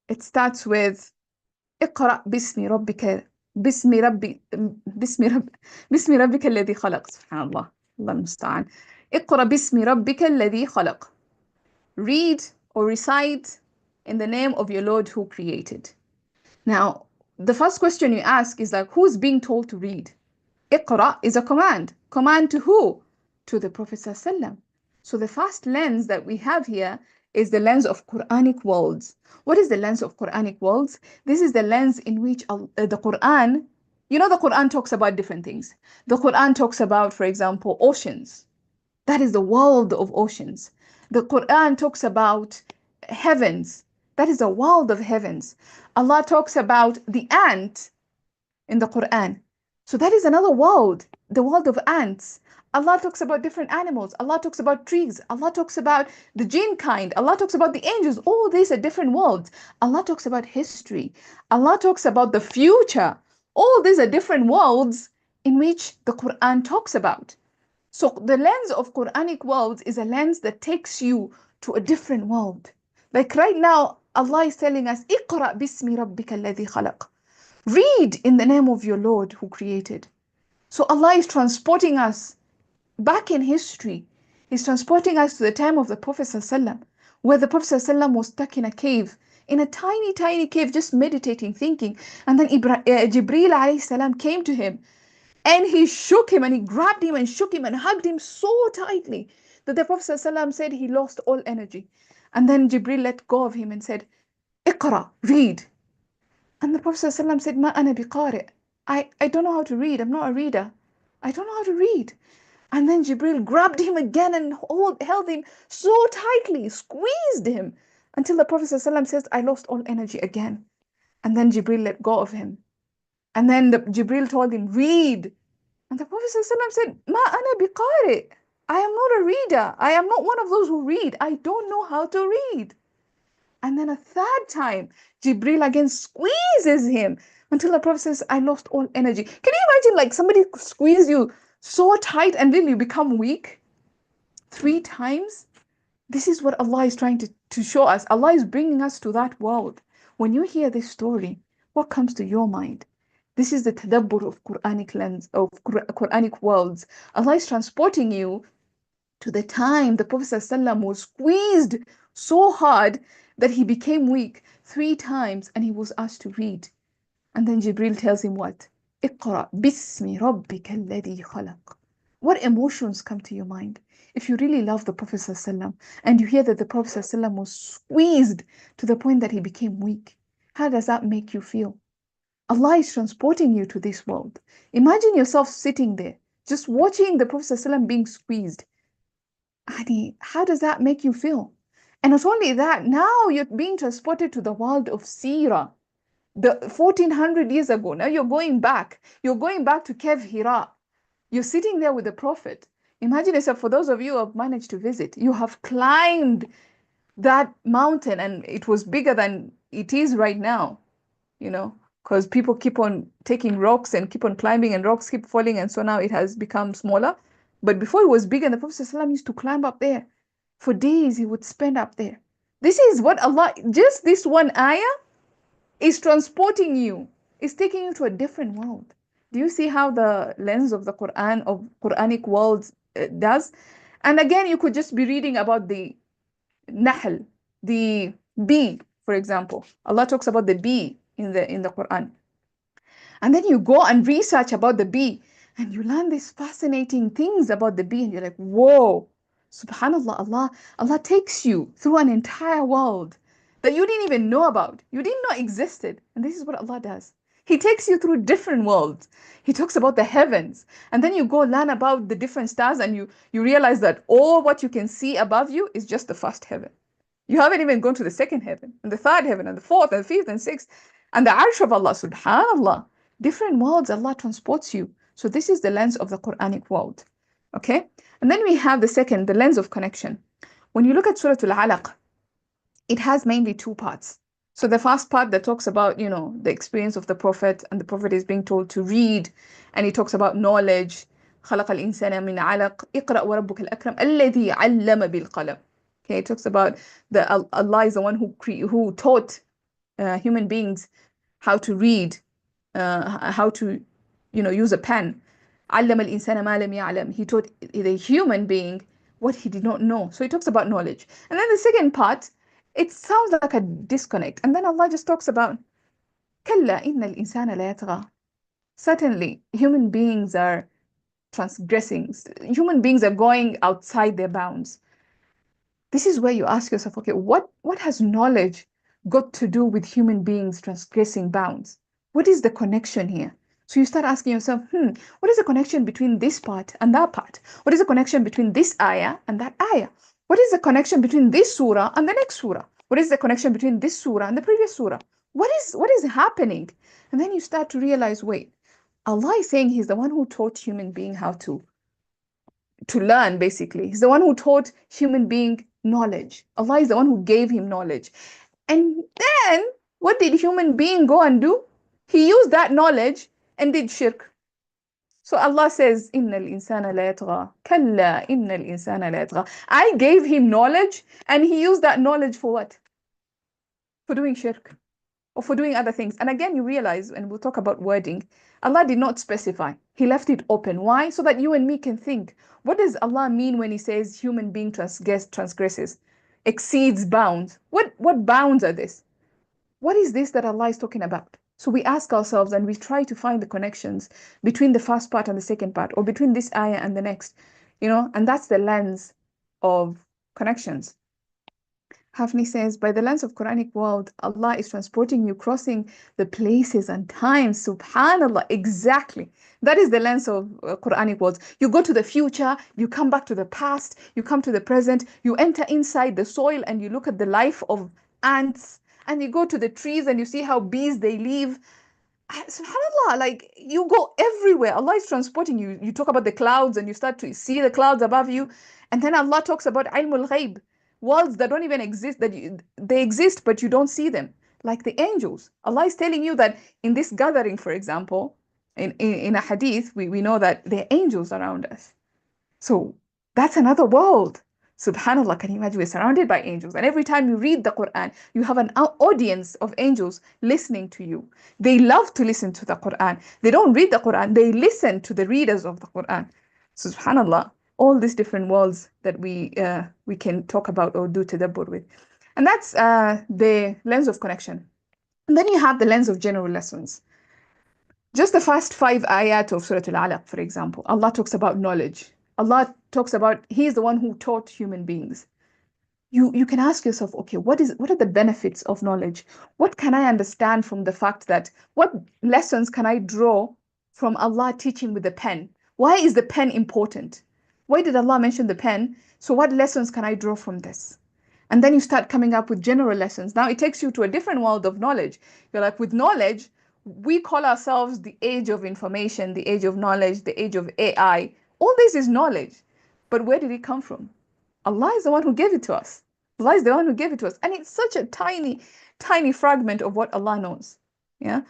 It starts with اقرأ باسم ربك باسم ربي باسم رب باسم ربك الذي خلق. سبحان الله. الله المستعان. اقرأ باسم ربك الذي خلق. Read or recite in the name of your Lord who created. Now, the first question you ask is like, who's being told to read? Iqra is a command. Command to who? To the Prophet ﷺ. So the first lens that we have here is the lens of Quranic worlds. What is the lens of Quranic worlds? This is the lens in which the Quran, the Quran talks about different things. The Quran talks about, for example, oceans. That is the world of oceans. The Quran talks about heavens. That is the world of heavens. Allah talks about the ant in the Quran. So that is another world, the world of ants. Allah talks about different animals. Allah talks about trees. Allah talks about the jinn kind. Allah talks about the angels. All these are different worlds. Allah talks about history. Allah talks about the future. All these are different worlds in which the Quran talks about. So the lens of Quranic worlds is a lens that takes you to a different world. Like right now, Allah is telling us, اقرأ باسم ربك الذي خلق. Read in the name of your Lord who created. So Allah is transporting us back in history. He's transporting us to the time of the Prophet ﷺ, where the Prophet ﷺ was stuck in a cave, in a tiny, tiny cave, just meditating, thinking. And then Jibreel alayhi salam came to him, and he shook him, and he grabbed him and shook him and hugged him so tightly that the Prophet ﷺ said he lost all energy. And then Jibreel let go of him and said, Iqra, read. And the Prophet ﷺ said, Ma ana biqari'. I don't know how to read. I'm not a reader. I don't know how to read. And then Jibril grabbed him again and held him so tightly, squeezed him until the Prophet ﷺ says, I lost all energy again. And then Jibril let go of him. And then Jibril told him, read. And the Prophet ﷺ said, Ma ana biqari'. I am not a reader. I am not one of those who read. I don't know how to read. And then a third time, Jibril again squeezes him until the Prophet says, I lost all energy. Can you imagine like somebody squeeze you so tight and then you become weak? 3 times? This is what Allah is trying to show us. Allah is bringing us to that world. When you hear this story, what comes to your mind? This is the tadabbur of Quranic lens, of Quranic worlds. Allah is transporting you to the time the Prophet ﷺ was squeezed so hard that he became weak 3 times and he was asked to read. And then Jibril tells him what? اقرأ باسم ربك الذي خلق. What emotions come to your mind? If you really love the Prophet ﷺ and you hear that the Prophet ﷺ was squeezed to the point that he became weak, how does that make you feel? Allah is transporting you to this world. Imagine yourself sitting there, just watching the Prophet ﷺ being squeezed. Hani, how does that make you feel? And not only that, now you're being transported to the world of Seerah, the 1400 years ago. Now you're going back. You're going back to Cave Hira. You're sitting there with the Prophet. Imagine yourself, for those of you who have managed to visit, you have climbed that mountain and it was bigger than it is right now, because people keep on taking rocks and keep on climbing and rocks keep falling, and so now it has become smaller. But before it was bigger, the Prophet ﷺ used to climb up there. For days, he would spend up there. This is what Allah, just this one ayah is transporting you, is taking you to a different world. Do you see how the lens of the Quran, of Quranic world does? And again, you could just be reading about the Nahl, the bee, for example. Allah talks about the bee in the Quran. And then you go and research about the bee and you learn these fascinating things about the bee and you're like, whoa, subhanallah, Allah takes you through an entire world that you didn't even know about, you didn't know existed. And this is what Allah does. He takes you through different worlds. He talks about the heavens, and then you go learn about the different stars, and you realize that all what you can see above you is just the first heaven. You haven't even gone to the second heaven, and the third heaven, and the fourth, and the fifth, and sixth, and the arsh of Allah, subhanallah. Different worlds Allah transports you. So this is the lens of the Quranic world. Okay? And then we have the second, the lens of connection. When you look at Surah Al-Alaq, it has mainly two parts. So the first part that talks about, the experience of the Prophet, and the Prophet is being told to read, and he talks about knowledge. خلق الإنسان من علق اقرأ وربك الأكرم الذي علم بالقلم. Okay, it talks about Allah is the one who taught human beings how to read, how to, use a pen. علم الإنسان ما لم يعلم. He taught the human being what he did not know. So he talks about knowledge. And then the second part, it sounds like a disconnect. And then Allah just talks about كلا إن الإنسان لا يطغى. Certainly, human beings are transgressing. Human beings are going outside their bounds. This is where you ask yourself, okay, what has knowledge got to do with human beings transgressing bounds? What is the connection here? So you start asking yourself, what is the connection between this part and that part? What is the connection between this ayah and that ayah? What is the connection between this surah and the next surah? What is the connection between this surah and the previous surah? What is happening? And then you start to realize, wait, Allah is saying He's the one who taught human being how to learn, basically. He's the one who taught human being knowledge. Allah is the one who gave him knowledge. And then, what did human being go and do? He used that knowledge and did shirk. So Allah says, إِنَّ الْإِنسَانَ لَا يَطْغَى كَلَّا إِنَّ الْإِنسَانَ لَا يَطْغَى. I gave him knowledge, and he used that knowledge for what? For doing shirk, or for doing other things. And again, you realize, and we'll talk about wording, Allah did not specify. He left it open. Why? So that you and me can think. What does Allah mean when He says human being transgresses, exceeds bounds? What bounds are this? What is this that Allah is talking about? So we ask ourselves and we try to find the connections between the first part and the second part, or between this ayah and the next, and that's the lens of connections. Hafni says, by the lens of Quranic world, Allah is transporting you, crossing the places and times. Subhanallah, exactly. That is the lens of Quranic world. You go to the future, you come back to the past, you come to the present, you enter inside the soil and you look at the life of ants, and you go to the trees and you see how bees, they live. SubhanAllah, like you go everywhere. Allah is transporting you. You talk about the clouds and you start to see the clouds above you. And then Allah talks about ilmul ghaib, worlds that don't even exist, they exist, but you don't see them. Like the angels. Allah is telling you that in this gathering, for example, in a hadith, we know that there are angels around us. So that's another world. Subhanallah, can you imagine? We're surrounded by angels. And every time you read the Quran, you have an audience of angels listening to you. They love to listen to the Quran. They don't read the Quran, they listen to the readers of the Quran. Subhanallah, all these different worlds that we can talk about or do tadabbur with. And that's the lens of connection. And then you have the lens of general lessons. Just the first 5 ayat of Surah Al-Alaq, for example, Allah talks about knowledge. Allah talks about He is the one who taught human beings. You can ask yourself, okay, what are the benefits of knowledge? What can I understand from the fact that, what lessons can I draw from Allah teaching with the pen? Why is the pen important? Why did Allah mention the pen? So what lessons can I draw from this? And then you start coming up with general lessons. Now it takes you to a different world of knowledge. You're like, with knowledge, we call ourselves the age of information, the age of knowledge, the age of AI. All this is knowledge. But where did it come from? Allah is the one who gave it to us. Allah is the one who gave it to us. And it's such a tiny, tiny fragment of what Allah knows. Yeah.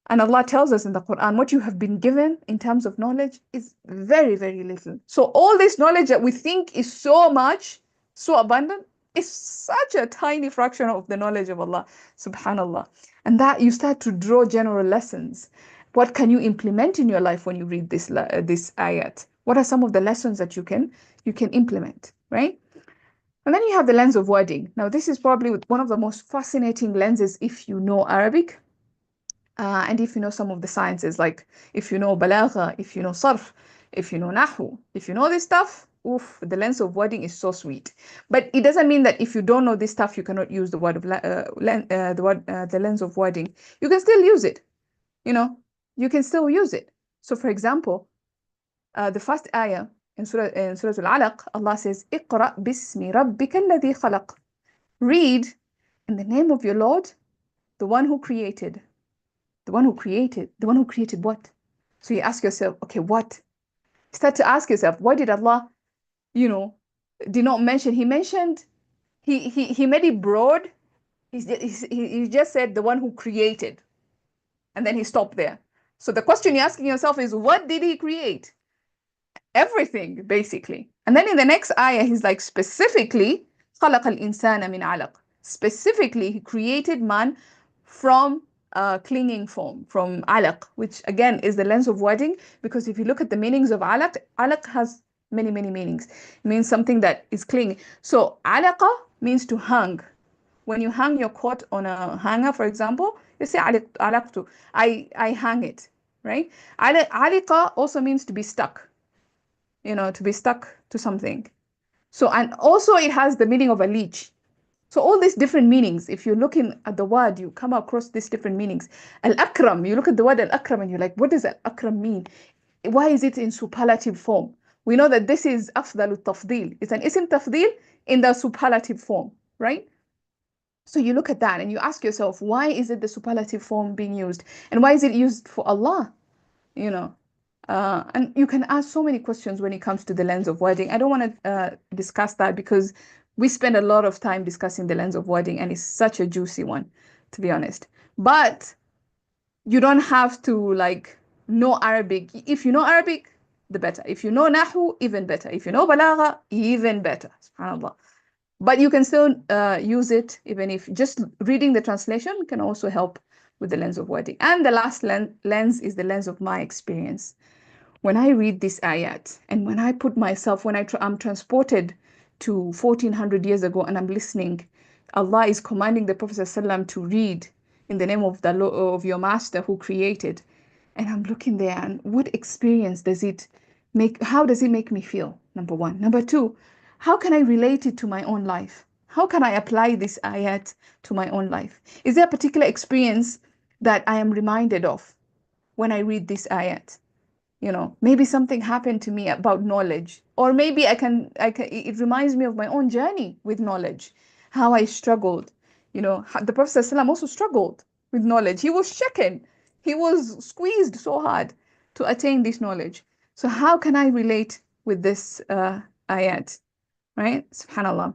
And Allah tells us in the Quran, what you have been given in terms of knowledge is very, very little. So all this knowledge that we think is so much, so abundant, is such a tiny fraction of the knowledge of Allah, subhanallah. And that you start to draw general lessons. What can you implement in your life when you read this ayat? What are some of the lessons that you can implement, right? And then you have the lens of wording. Now, this is probably one of the most fascinating lenses if you know Arabic. And if you know some of the sciences, like if you know balagha, if you know sarf, if you know nahu, if you know this stuff, oof, the lens of wording is so sweet. But it doesn't mean that if you don't know this stuff, you cannot use the word of the lens of wording. You can still use it. You know, you can still use it. So, for example, the first ayah in Surah Al-Alaq, Allah says, "Iqra bismi rabbika alladhi khalaq." Read in the name of your Lord, the one who created. The one who created what? So you ask yourself, okay, what? Start to ask yourself, why did Allah, did not mention? He mentioned, he made it broad. He just said the one who created, and then he stopped there. So the question you're asking yourself is, what did he create? Everything, basically. And then in the next ayah, he's like, specifically, خَلَقَ الْإِنسَانَ مِنْ عَلَقٍ. Specifically, he created man from clinging foam, from alaq, which again is the lens of wording, because if you look at the meanings of alaq has many, many meanings. It means something that is clinging. So alaqa means to hang. When you hang your coat on a hanger, for example, you say alaqtu, I hang it, right? Aliqa also means to be stuck, to be stuck to something. So, and also it has the meaning of a leech. So all these different meanings, if you're looking at the word, you come across these different meanings. Al-Akram, you look at the word Al-Akram and you're like, what does Al-Akram mean? Why is it in superlative form? We know that this is Afdalu Tafdil. It's an Ism Tafdil in the superlative form, right? So you look at that and you ask yourself, why is it the superlative form being used? And why is it used for Allah? And you can ask so many questions when it comes to the lens of wording. I don't want to discuss that because we spend a lot of time discussing the lens of wording and it's such a juicy one, to be honest. But you don't have to know Arabic. If you know Arabic, the better. If you know Nahu, even better. If you know Balagha, even better. SubhanAllah. But you can still use it, even if just reading the translation can also help with the lens of wording. And the last lens is the lens of my experience. When I read this ayat and when I put myself, when I'm transported to 1400 years ago and I'm listening, Allah is commanding the Prophet ﷺ to read in the name of your master who created. And I'm looking there and what experience does it make? How does it make me feel? Number one. Number two, how can I relate it to my own life? How can I apply this ayat to my own life? Is there a particular experience that I am reminded of when I read this ayat? Maybe something happened to me about knowledge, or maybe it reminds me of my own journey with knowledge, how I struggled. The Prophet ﷺ also struggled with knowledge. He was shaken. He was squeezed so hard to attain this knowledge. So how can I relate with this ayat, right? Subhanallah.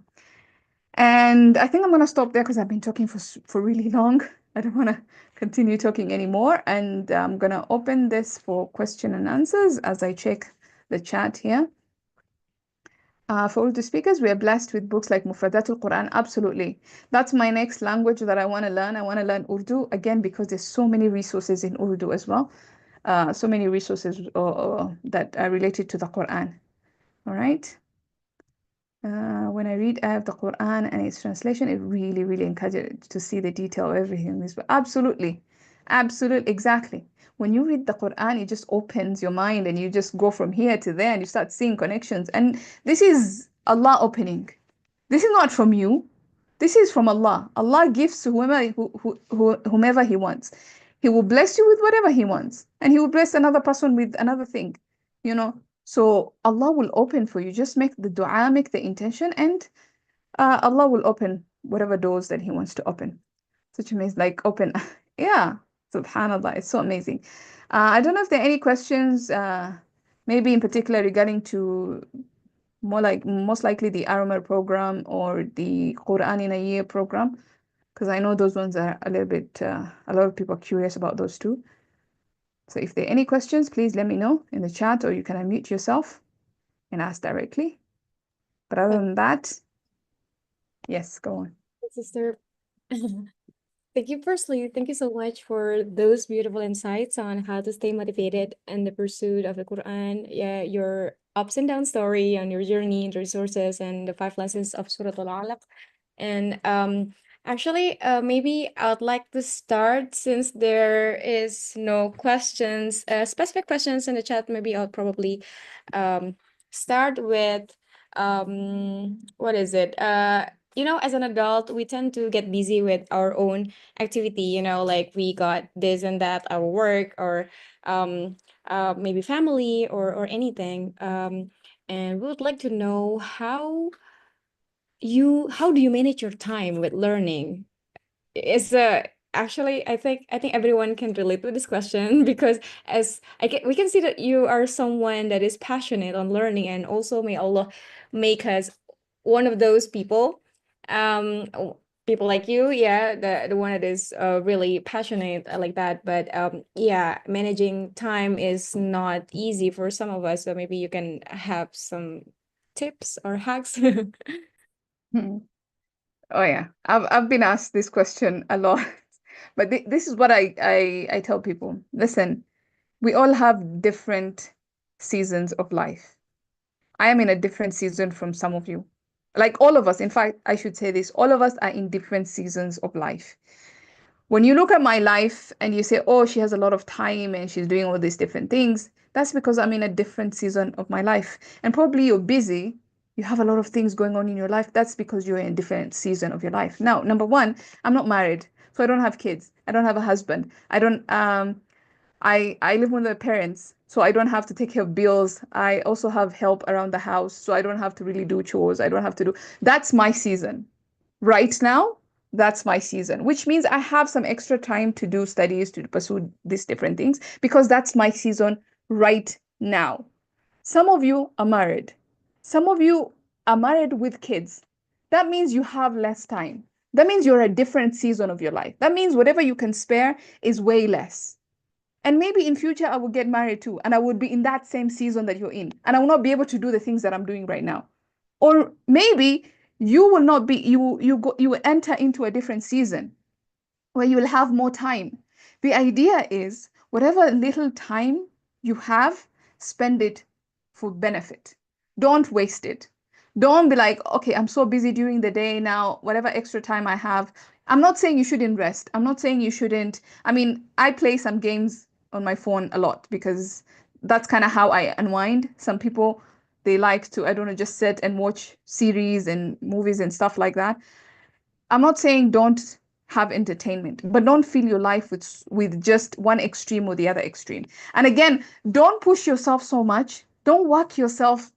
And I think I'm going to stop there because I've been talking for really long. I don't want to continue talking anymore. And I'm going to open this for question and answers as I check the chat here. For all the speakers, we are blessed with books like Mufradatul Quran. Absolutely. That's my next language that I want to learn. I want to learn Urdu, again, because there's so many resources in Urdu as well. So many resources that are related to the Quran. All right. When I read ayah of the Quran and its translation, it really, really encourages to see the detail of everything. Absolutely, absolutely, exactly. When you read the Quran, it just opens your mind and you just go from here to there and you start seeing connections. And this is Allah opening. This is not from you. This is from Allah. Allah gives to whomever He wants. He will bless you with whatever He wants. And He will bless another person with another thing, So Allah will open for you. Just make the dua, make the intention, and Allah will open whatever doors that He wants to open. Which means open. Yeah, subhanAllah. It's so amazing. I don't know if there are any questions, maybe in particular regarding to most likely the Aramar program or the Quran in a Year program, because I know those ones are a little bit, a lot of people are curious about those two. So if there are any questions, please let me know in the chat, or you can unmute yourself and ask directly. But other than that, yes, go on. Sister, thank you firstly. Thank you so much for those beautiful insights on how to stay motivated in the pursuit of the Quran. Yeah, your ups and downs story on your journey and resources and the 5 lessons of Surah Al-Alaq. And actually, maybe I'd like to start since there is no questions, specific questions in the chat. Maybe I'll probably start with what is it? As an adult, we tend to get busy with our own activity, like we got this and that, our work or maybe family or anything. And we would like to know how do you manage your time with learning? It's actually I think everyone can relate with this question because we can see that you are someone that is passionate on learning, and also may Allah make us one of those people, people like you, yeah, the one that is really passionate like that. But yeah, managing time is not easy for some of us, so maybe you can have some tips or hacks. Hmm. Oh yeah, I've been asked this question a lot, but this is what I tell people. Listen, we all have different seasons of life. I am in a different season from some of you. Like all of us, in fact, I should say this, all of us are in different seasons of life. When you look at my life and you say, oh, she has a lot of time and she's doing all these different things, that's because I'm in a different season of my life. And probably you're busy, you have a lot of things going on in your life. That's because you're in a different season of your life. Now, number one, I'm not married, so I don't have kids. I don't have a husband. I live with my parents, so I don't have to take care of bills. I also have help around the house, so I don't have to really do chores. I don't have to do. That's my season. Right now, that's my season, which means I have some extra time to do studies, to pursue these different things, because that's my season right now. Some of you are married. Some of you are married with kids. That means you have less time. That means you're a different season of your life. That means whatever you can spare is way less. And maybe in future I will get married too, and I would be in that same season that you're in, and I will not be able to do the things that I'm doing right now. Or maybe you will not be, you will enter into a different season where you will have more time. The idea is whatever little time you have, spend it for benefit. Don't waste it. Don't be like, okay, I'm so busy during the day now, whatever extra time I have. I'm not saying you shouldn't rest. I'm not saying you shouldn't. I mean, I play some games on my phone a lot because that's kind of how I unwind. Some people, they like to, I don't know, just sit and watch series and movies and stuff like that. I'm not saying don't have entertainment, but don't fill your life with just one extreme or the other extreme. And again, don't push yourself so much. Don't work yourself.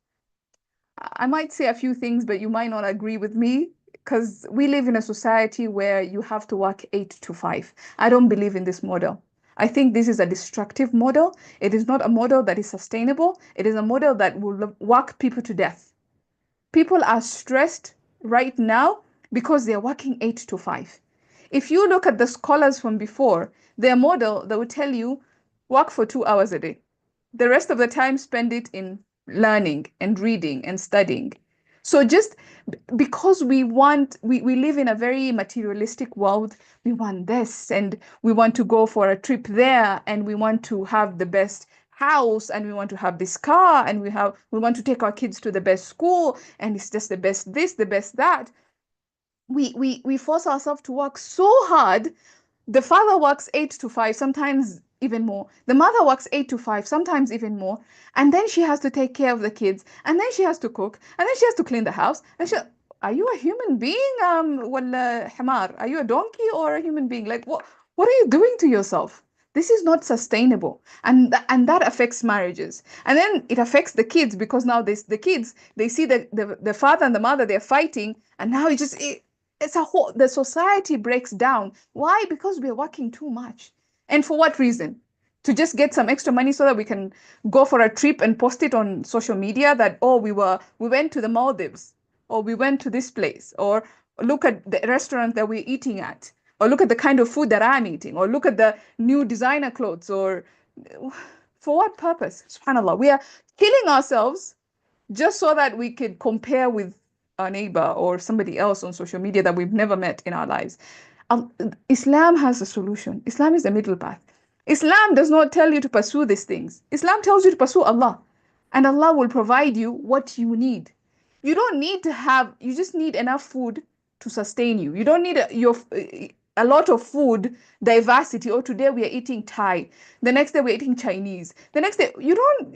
I might say a few things, but you might not agree with me because we live in a society where you have to work 8 to 5. I don't believe in this model. I think this is a destructive model. It is not a model that is sustainable. It is a model that will work people to death. People are stressed right now because they're working 8 to 5. If you look at the scholars from before, their model, they will tell you work for 2 hours a day. The rest of the time, spend it in learning and reading and studying. So just because we live in a very materialistic world, we want this and we want to go for a trip there and we want to have the best house and we want to have this car and we want to take our kids to the best school and it's just the best this, the best that. We force ourselves to work so hard. The father works 8 to 5, sometimes even more. The mother works 8 to 5, sometimes even more. And then she has to take care of the kids. And then she has to cook. And then she has to clean the house. And are you a human being? Wala hamar? Are you a donkey or a human being? Like, what are you doing to yourself? This is not sustainable. And that affects marriages. And then it affects the kids because now the kids, they see the father and the mother, they're fighting. And now it's a whole, the society breaks down. Why? Because we're working too much. And for what reason? To just get some extra money so that we can go for a trip and post it on social media that, oh, we went to the Maldives, or we went to this place, or look at the restaurant that we're eating at, or look at the kind of food that I'm eating, or look at the new designer clothes, or For what purpose? Subhanallah. We are killing ourselves just so that we could compare with our neighbor or somebody else on social media that we've never met in our lives. Um, Islam has a solution. Islam is a middle path. Islam does not tell you to pursue these things. Islam tells you to pursue Allah, and Allah will provide you what you need. You don't need to have, you just need enough food to sustain you. You don't need a lot of food diversity. Oh, today we are eating Thai. The next day we're eating Chinese. The next day, you don't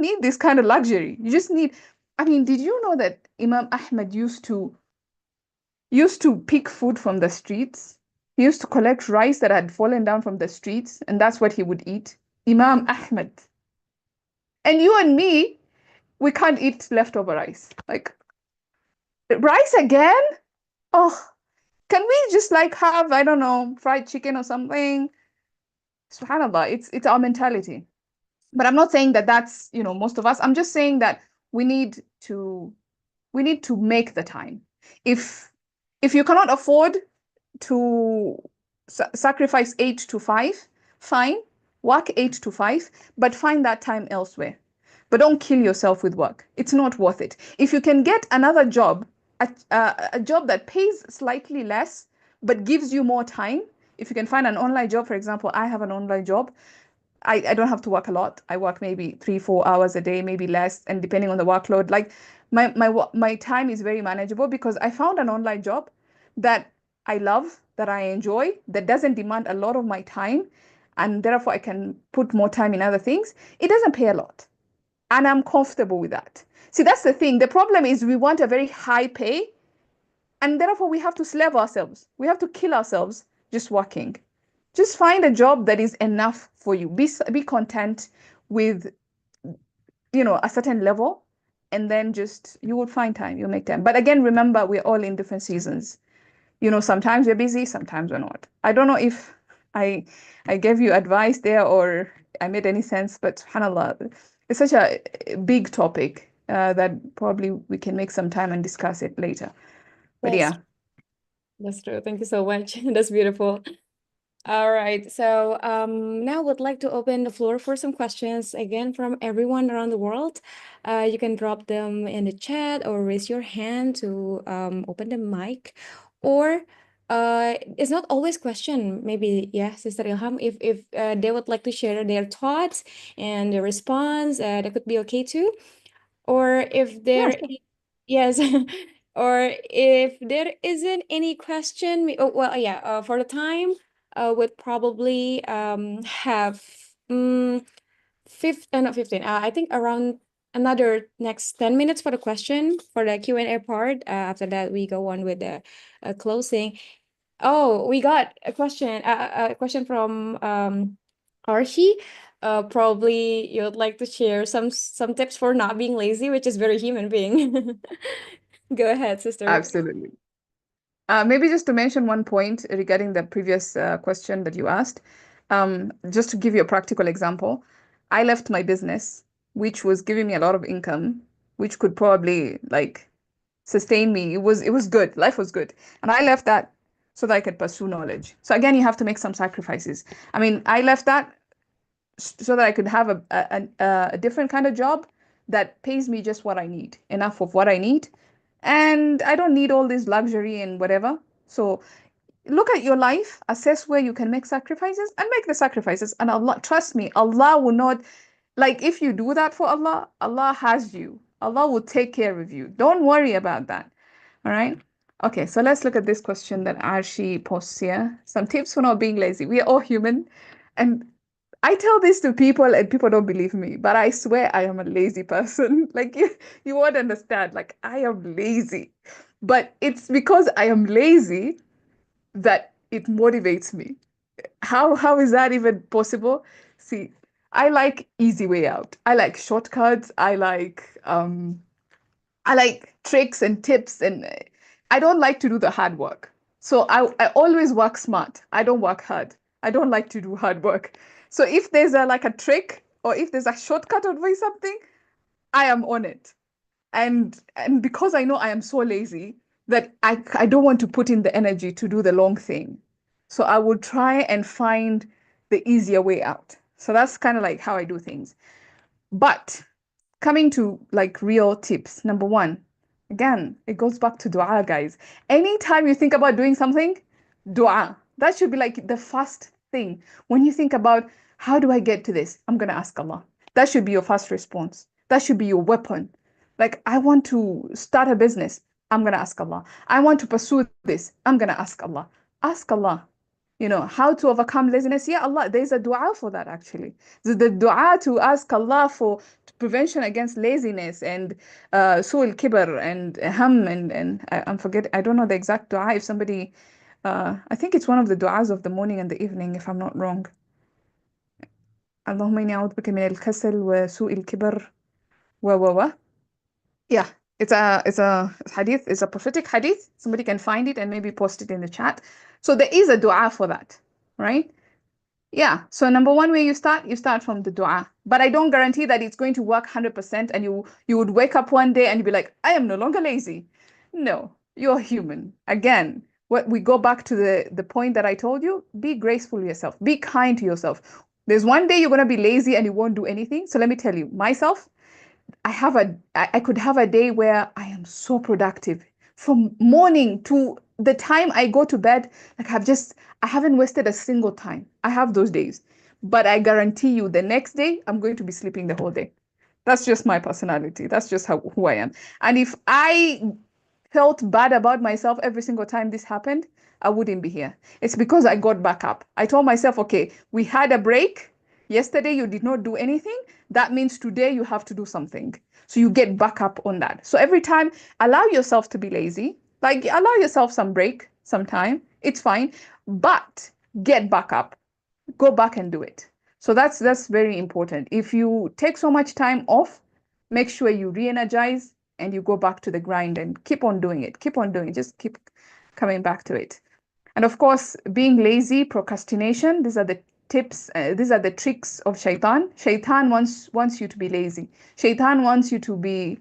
need this kind of luxury. You just need, I mean, did you know that Imam Ahmad used to pick food from the streets? He used to collect rice that had fallen down from the streets, and that's what he would eat. Imam Ahmad. And you and me, we can't eat leftover rice. Like, rice again? Oh, can we just like have, I don't know, fried chicken or something? SubhanAllah, it's our mentality. But I'm not saying that that's, most of us. I'm just saying that we need to make the time. If you cannot afford to sacrifice 8 to 5, fine, work 8 to 5, but find that time elsewhere. But don't kill yourself with work. It's not worth it. If you can get another job, a job that pays slightly less but gives you more time, if you can find an online job, for example, I have an online job. I don't have to work a lot. I work maybe 3-4 hours a day, maybe less, and depending on the workload. Like my time is very manageable because I found an online job that I love, that I enjoy, that doesn't demand a lot of my time, and therefore I can put more time in other things. It doesn't pay a lot, and I'm comfortable with that. See, that's the thing. The problem is we want a very high pay, and therefore we have to slave ourselves. We have to kill ourselves just working. Just find a job that is enough for you. Be content with, a certain level, and then just you will find time. You'll make time. But again, remember, we're all in different seasons. Sometimes we're busy, sometimes we're not. I don't know if I gave you advice there or I made any sense, but subhanAllah, it's such a big topic that probably we can make some time and discuss it later. But Yes, yeah. that's true. Thank you so much. That's beautiful. All right. So now would like to open the floor for some questions again from everyone around the world. You can drop them in the chat or raise your hand to open the mic. Or it's not always question. Maybe, yeah, Sister Ilham, if they would like to share their thoughts and their response, that could be okay too. Or if there, Yes. yes, or if there isn't any question, oh, well, yeah, for the time, would probably have not 15, I think around another next 10 minutes for the question for the Q&A part. After that, we go on with the closing. Oh, we got a question from Archie. Probably you'd like to share some tips for not being lazy, which is very human being. Go ahead, sister. Absolutely. Maybe just to mention one point regarding the previous question that you asked, just to give you a practical example, I left my business, which was giving me a lot of income, which could probably like sustain me. It was good. Life was good. And I left that so that I could pursue knowledge. So again, you have to make some sacrifices. I mean, I left that so that I could have a different kind of job that pays me just what I need, enough of what I need. And I don't need all this luxury and whatever. So look at your life, assess where you can make sacrifices and make the sacrifices. And Allah, trust me, Allah will not, like, if you do that for Allah, Allah has you. Allah will take care of you. Don't worry about that. All right. Okay, so let's look at this question that Arshi posts here. Some tips for not being lazy. We are all human. And I tell this to people and people don't believe me, but I swear I am a lazy person. Like you won't understand. Like I am lazy. But it's because I am lazy that it motivates me. How is that even possible? See, I like easy way out. I like shortcuts. I like tricks and tips, and I don't like to do the hard work. So I always work smart. I don't work hard. I don't like to do hard work. So if there's a trick or if there's a shortcut or doing something, I am on it. And because I know I am so lazy that I don't want to put in the energy to do the long thing. So I will try and find the easier way out. So that's kind of like how I do things. But coming to like real tips, number one, again, it goes back to dua, guys. Anytime you think about doing something, dua. That should be like the first thing. When you think about how do I get to this, I'm going to ask Allah. That should be your first response. That should be your weapon. Like, I want to start a business. I'm going to ask Allah. I want to pursue this. I'm going to ask Allah. Ask Allah. You know, how to overcome laziness. Yeah, Allah, there's a dua for that actually. The dua to ask Allah for prevention against laziness and su'ul kibr and ham and I'm forget, I don't know the exact dua. If somebody, I think it's one of the duas of the morning and the evening, if I'm not wrong. اللهم إني أعوذ بك من الكسل وسوء الكبر و yeah, it's a hadith, it's a prophetic hadith. Somebody can find it and maybe post it in the chat. So there is a dua for that, right? Yeah. So number one way you start from the dua. But I don't guarantee that it's going to work 100% and you would wake up one day and you'd be like, I am no longer lazy. No, you're human. Again, what we go back to the point that I told you, be graceful to yourself, be kind to yourself. There's one day you're going to be lazy and you won't do anything. So let me tell you, myself, I could have a day where I am so productive from morning to the time I go to bed. Like I haven't wasted a single time. I have those days, but I guarantee you the next day I'm going to be sleeping the whole day. That's just my personality. That's just who I am. And if I felt bad about myself every single time this happened, I wouldn't be here. It's because I got back up. I told myself, okay, we had a break. Yesterday you did not do anything. That means today you have to do something. So you get back up on that. So every time, allow yourself to be lazy. Like allow yourself some break, some time. It's fine. But get back up. Go back and do it. So that's very important. If you take so much time off, make sure you re-energize and you go back to the grind and keep on doing it. Keep on doing it. Just keep coming back to it. And of course, being lazy, procrastination, these are the tips, these are the tricks of shaitan. Shaitan wants you to be lazy. Shaitan wants you to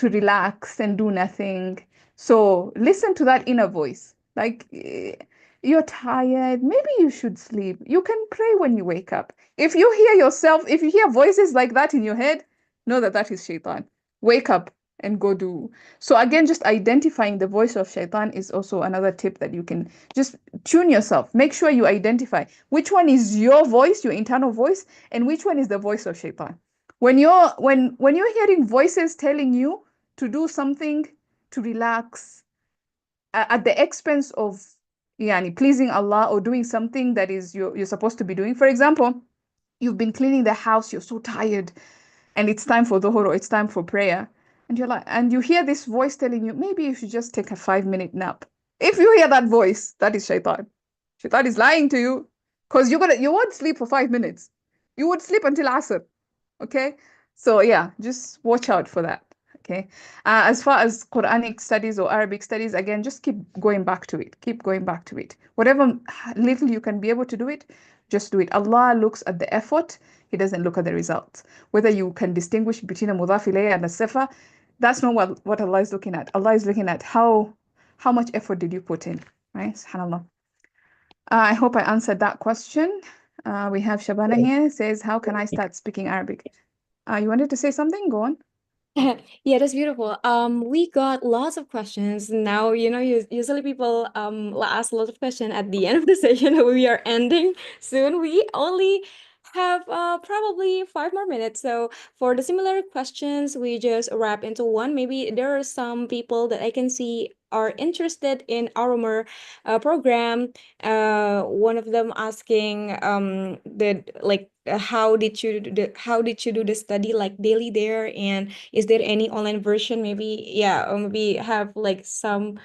relax and do nothing. So listen to that inner voice. Like you're tired, maybe you should sleep. You can pray when you wake up. If you hear voices like that in your head, know that that is shaitan. Wake up and go do. So again, just identifying the voice of shaitan is also another tip that you can just tune yourself. Make sure you identify which one is your voice, your internal voice, and which one is the voice of shaitan. When you're hearing voices telling you to do something, to relax, at the expense of pleasing Allah or doing something that is you're supposed to be doing. For example, you've been cleaning the house, you're so tired, and it's time for dhuhr or it's time for prayer, and you're like, and you hear this voice telling you, maybe you should just take a 5-minute nap. If you hear that voice, that is shaitan. Shaitan is lying to you because you won't sleep for 5 minutes. You would sleep until Asr. Okay, so yeah, just watch out for that. Okay, as far as Quranic studies or Arabic studies, again, just keep going back to it. Keep going back to it. Whatever little you can be able to do it, just do it. Allah looks at the effort. He doesn't look at the results. Whether you can distinguish between a mudaf ilayh and a sifa, that's not what Allah is looking at. Allah is looking at how much effort did you put in, right? SubhanAllah. I hope I answered that question. We have Shabana here, says, how can I start speaking Arabic? You wanted to say something? Go on. Yeah, that's beautiful. We got lots of questions. Now, usually people ask a lot of questions at the end of the session. We are ending soon. We only have probably 5 more minutes. So for the similar questions, we just wrap into one. Maybe there are some people that I can see are interested in our program. One of them asking how did you do the study like daily there, and is there any online version? Maybe maybe have like some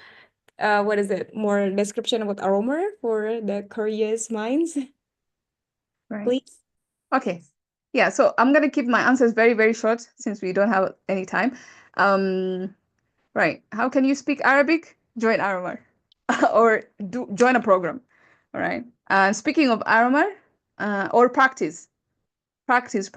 what is it, more description about Aromar for the curious minds, Right. please. Okay. Yeah, so I'm going to keep my answers very, very short since we don't have any time. Right. How can you speak Arabic? Join Aromar or join a program. All right. Speaking of Aromar, or practice. Practice.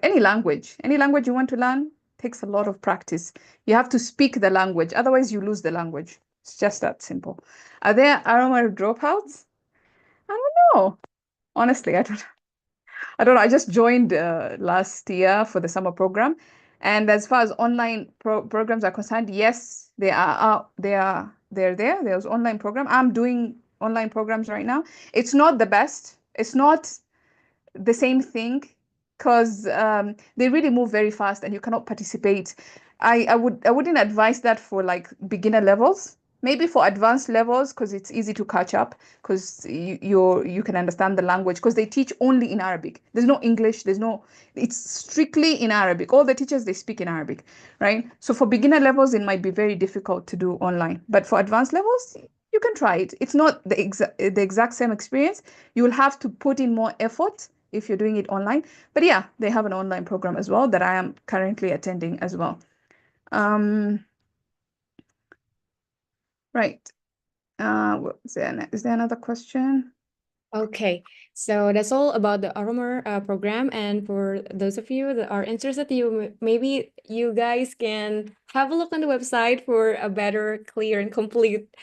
Any language you want to learn takes a lot of practice. You have to speak the language. Otherwise, you lose the language. It's just that simple. Are there Aromar dropouts? I don't know. Honestly, I don't I don't know. I just joined last year for the summer program, and as far as online programs are concerned, yes, they're there. There's online program. I'm doing online programs right now. It's not the best. It's not the same thing because they really move very fast and you cannot participate. I wouldn't advise that for like beginner levels. Maybe for advanced levels because it's easy to catch up because you can understand the language because they teach only in Arabic. There's no English. It's strictly in Arabic. All the teachers they speak in Arabic, right? So for beginner levels, it might be very difficult to do online. But for advanced levels, you can try it. It's not the exact same experience. You will have to put in more effort if you're doing it online. But yeah, they have an online program as well that I am currently attending as well. Right. Is there another question? Okay, so that's all about the Aromar program. And for those of you that are interested, maybe you guys can have a look on the website for a better, clear, and complete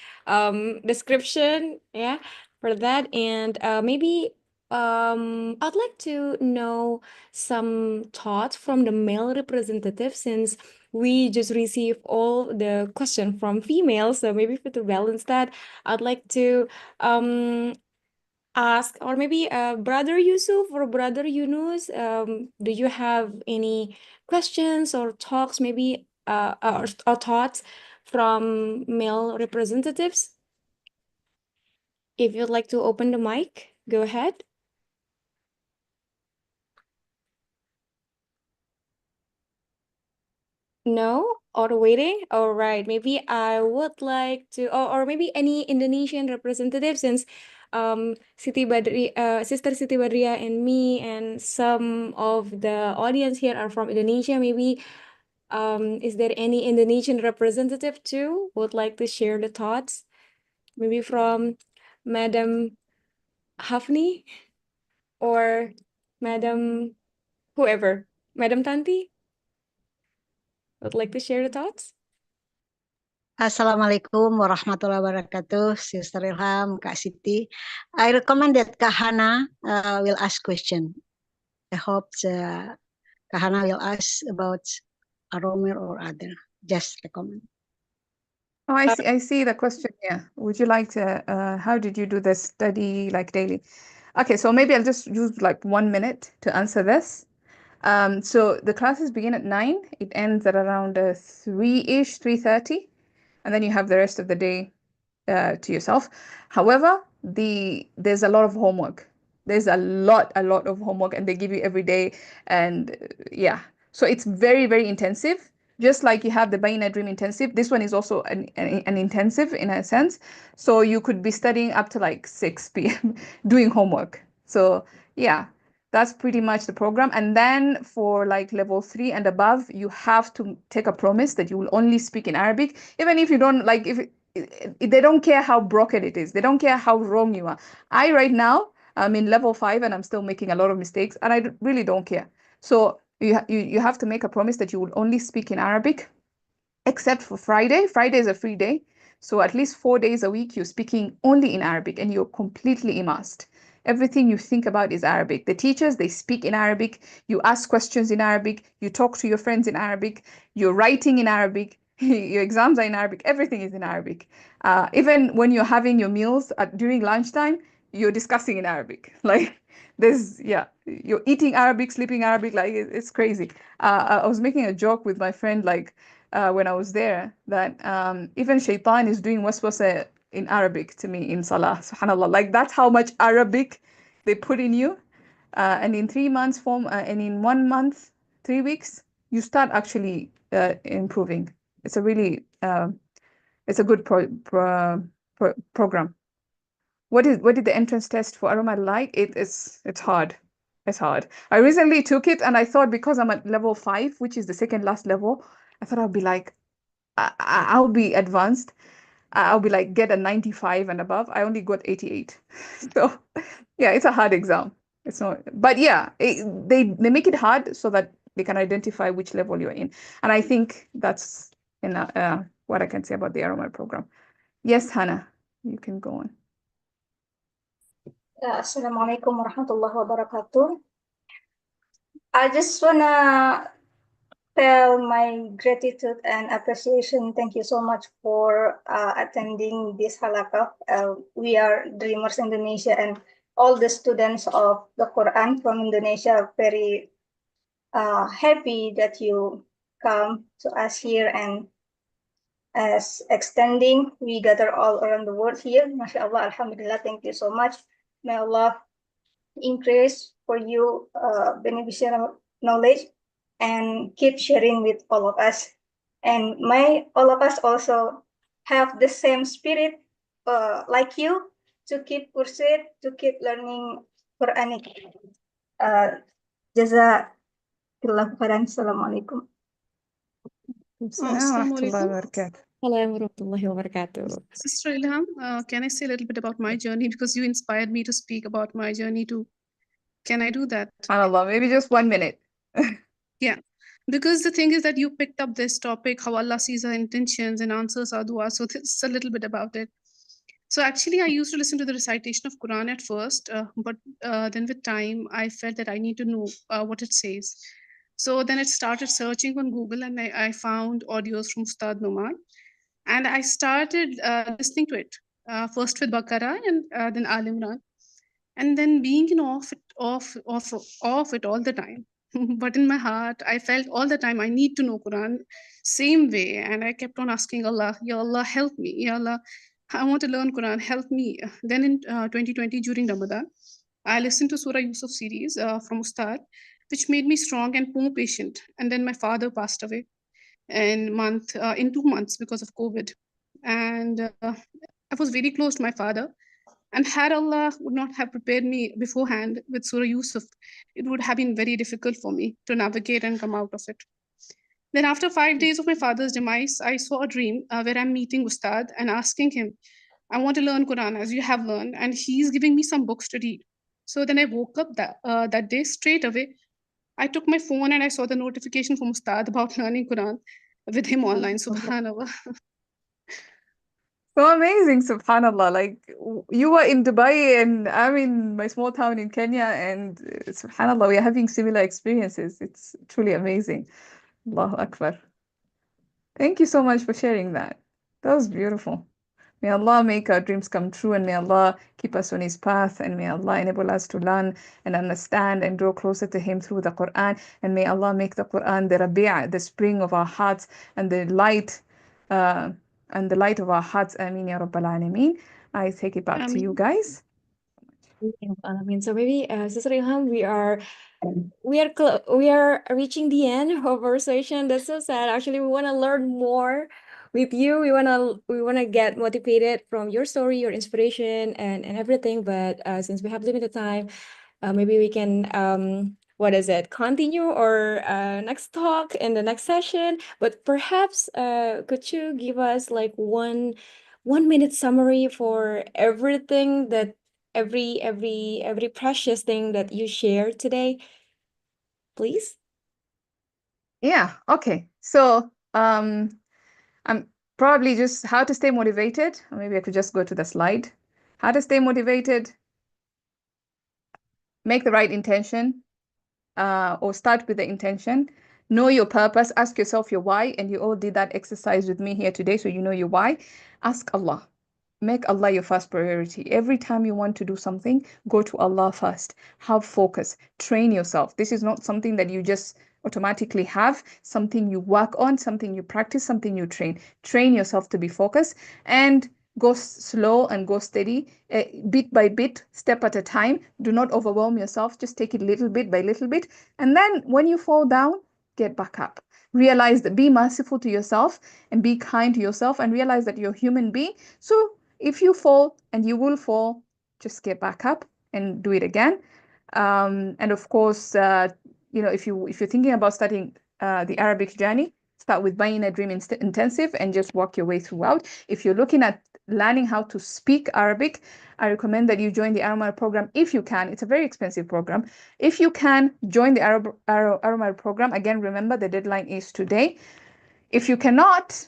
description. Yeah, for that. And maybe I'd like to know some thoughts from the male representative since we just received all the question from females. So maybe to balance that, I'd like to ask, or maybe Brother Yusuf or Brother Yunus, do you have any questions or talks, maybe or thoughts from male representatives? If you'd like to open the mic, go ahead. No? Or waiting? All right. Maybe I would like to, or maybe any Indonesian representative, since Sister Siti Badria and me and some of the audience here are from Indonesia. Maybe is there any Indonesian representative too would like to share the thoughts? Maybe from Madam Hafni or Madam whoever. Madam Tanti would like to share the thoughts? Assalamualaikum warahmatullahi wabarakatuh, Sister Ilham, Kak Siti. I recommend that Kak Hana will ask question. I hope Kak Hana will ask about Aromir or other. Just recommend. Oh, I see the question here. Would you like to, how did you do this study like daily? Okay, so maybe I'll just use like 1 minute to answer this. So the classes begin at 9. It ends at around 3-ish, 3:30. And then you have the rest of the day to yourself. However, there's a lot of homework. There's a lot of homework, and they give you every day. And yeah, so it's very, very intensive. Just like you have the Baina Dream intensive, this one is also an intensive in a sense. So you could be studying up to like 6 p.m. doing homework. So yeah, that's pretty much the program. And then for like level 3 and above, you have to take a promise that you will only speak in Arabic, even if you don't like, they don't care how broken it is. They don't care how wrong you are. I right now, I'm in level 5 and I'm still making a lot of mistakes, and I really don't care. So you have to make a promise that you will only speak in Arabic, except for Friday. Friday is a free day. So at least 4 days a week, you're speaking only in Arabic and you're completely immersed. Everything you think about is Arabic. The teachers, they speak in Arabic. You ask questions in Arabic. You talk to your friends in Arabic. You're writing in Arabic. Your exams are in Arabic. Everything is in Arabic. Even when you're having your meals during lunchtime, you're discussing in Arabic. Like you're eating Arabic, sleeping Arabic. Like it's crazy. I was making a joke with my friend, like, when I was there, that even shaitan is doing waswasa in Arabic to me in Salah. Subhanallah. Like that's how much Arabic they put in you. And in 3 months and in 1 month, 3 weeks, you start actually improving. It's a really it's a good program. What did the entrance test for Aroma like? It's hard. It's hard. I recently took it and I thought because I'm at level 5, which is the second last level, I thought I'll be like I'll be advanced. I'll be like get a 95 and above. I only got 88. So yeah, it's a hard exam. It's not, but yeah, they make it hard so that they can identify which level you're in. And I think that's what I can say about the Aroma program. Yes, Hannah, you can go on. Assalamualaikum warahmatullahi wabarakatuh. I just wanna tell my gratitude and appreciation. Thank you so much for attending this halakah. We are Dreamers Indonesia and all the students of the Quran from Indonesia are very happy that you come to us here and as extending, we gather all around the world here. MashaAllah, Alhamdulillah, thank you so much. May Allah increase for you beneficial knowledge and keep sharing with all of us. And may all of us also have the same spirit like you to keep pursuit, to keep learning Quranic. Jazakallah khairan. Assalamualaikum. Assalamu alaikum wa barakatuh. Assalamualaikum warahmatullahi wabarakatuh. Sister Ilham, can I say a little bit about my journey? Because you inspired me to speak about my journey too. Can I do that? SubhanAllah, maybe just 1 minute. Yeah. Because the thing is that you picked up this topic, how Allah sees our intentions and answers our dua. So this is a little bit about it. So actually, I used to listen to the recitation of Quran at first, but then with time, I felt that I need to know what it says. So then I started searching on Google and I found audios from Ustad Numan. And I started listening to it, first with Baqarah and then Al Imran. And then being off it all the time. But in my heart, I felt all the time I need to know Quran same way. And I kept on asking Allah, Ya Allah, help me. Ya Allah, I want to learn Quran, help me. Then in 2020 during Ramadan, I listened to Surah Yusuf series from Ustad, which made me strong and more patient. And then my father passed away in 2 months because of COVID. And I was very close to my father. And had Allah would not have prepared me beforehand with Surah Yusuf, it would have been very difficult for me to navigate and come out of it. Then after 5 days of my father's demise, I saw a dream where I'm meeting Ustad and asking him, I want to learn Quran as you have learned, and he's giving me some books to read. So then I woke up that day straight away. I took my phone and I saw the notification from Ustad about learning Quran with him online. Subhanallah. So amazing, subhanallah. Like you were in Dubai and I'm in my small town in Kenya, and subhanallah, we are having similar experiences. It's truly amazing. Allahu Akbar. Thank you so much for sharing that. That was beautiful. May Allah make our dreams come true, and may Allah keep us on His path, and may Allah enable us to learn and understand and grow closer to Him through the Quran. And may Allah make the Quran the Rabi', the spring of our hearts, and the light of our hearts. Ameen ya Rabbal Alameen. I take it back to you guys. So maybe, Sister Ilham, we are reaching the end of our session. That's so sad. Actually, we want to learn more with you. We wanna get motivated from your story, your inspiration, and everything. But since we have limited time, maybe we can continue or next talk in the next session. But perhaps could you give us like one minute summary for everything that every precious thing that you shared today, please? Yeah, okay. So I'm probably just how to stay motivated. Or maybe I could just go to the slide. How to stay motivated. Make the right intention, or start with the intention. Know your purpose. Ask yourself your why. And you all did that exercise with me here today, so you know your why. Ask Allah. Make Allah your first priority. Every time you want to do something, go to Allah first. Have focus. Train yourself. This is not something that you just automatically have, something you work on, something you practice, something you train. Train yourself to be focused and go slow and go steady, bit by bit, step at a time. Do not overwhelm yourself. Just take it little bit by little bit. And then when you fall down, get back up. Realize that be merciful to yourself and be kind to yourself, and realize that you're a human being. So if you fall, and you will fall, just get back up and do it again. And of course, if you're thinking about starting the Arabic journey, start with buying a Dream Intensive and just work your way throughout. If you're looking at learning how to speak Arabic, I recommend that you join the Aromar program if you can. It's a very expensive program. If you can, join the Aromar program. Again, remember the deadline is today. If you cannot,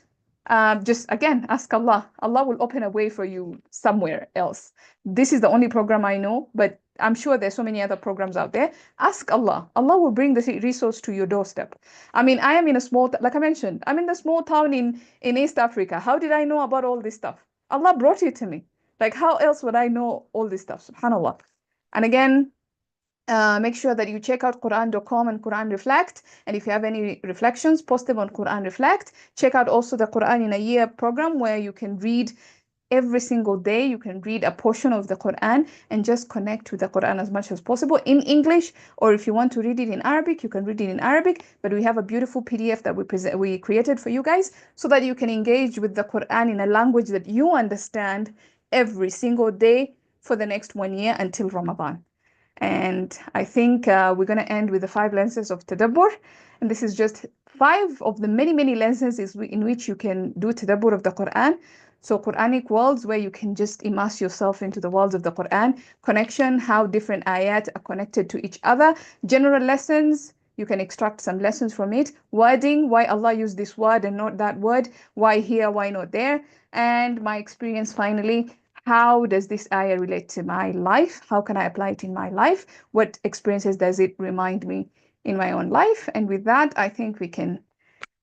just again ask Allah. Allah will open a way for you somewhere else. This is the only program I know, but I'm sure there's so many other programs out there. Ask Allah. Allah will bring the resource to your doorstep. I mean, I am in a small, like I mentioned, I'm in a small town in East Africa. How did I know about all this stuff? Allah brought it to me. Like, how else would I know all this stuff? Subhanallah. And again, make sure that you check out Quran.com and Quran Reflect. And if you have any reflections, post them on Quran Reflect. Check out also the Quran in a Year program where you can read every single day. You can read a portion of the Quran and just connect with the Quran as much as possible in English. Or if you want to read it in Arabic, you can read it in Arabic. But we have a beautiful PDF that we created for you guys so that you can engage with the Quran in a language that you understand every single day for the next 1 year until Ramadan. And I think we're going to end with the 5 lenses of Tadabbur. And this is just 5 of the many, many lenses in which you can do Tadabbur of the Quran. So Quranic worlds where you can just immerse yourself into the worlds of the Quran. Connection, how different ayat are connected to each other. General lessons, you can extract some lessons from it. Wording, why Allah used this word and not that word. Why here, why not there. And my experience finally, how does this ayah relate to my life? How can I apply it in my life? What experiences does it remind me in my own life? And with that, I think we can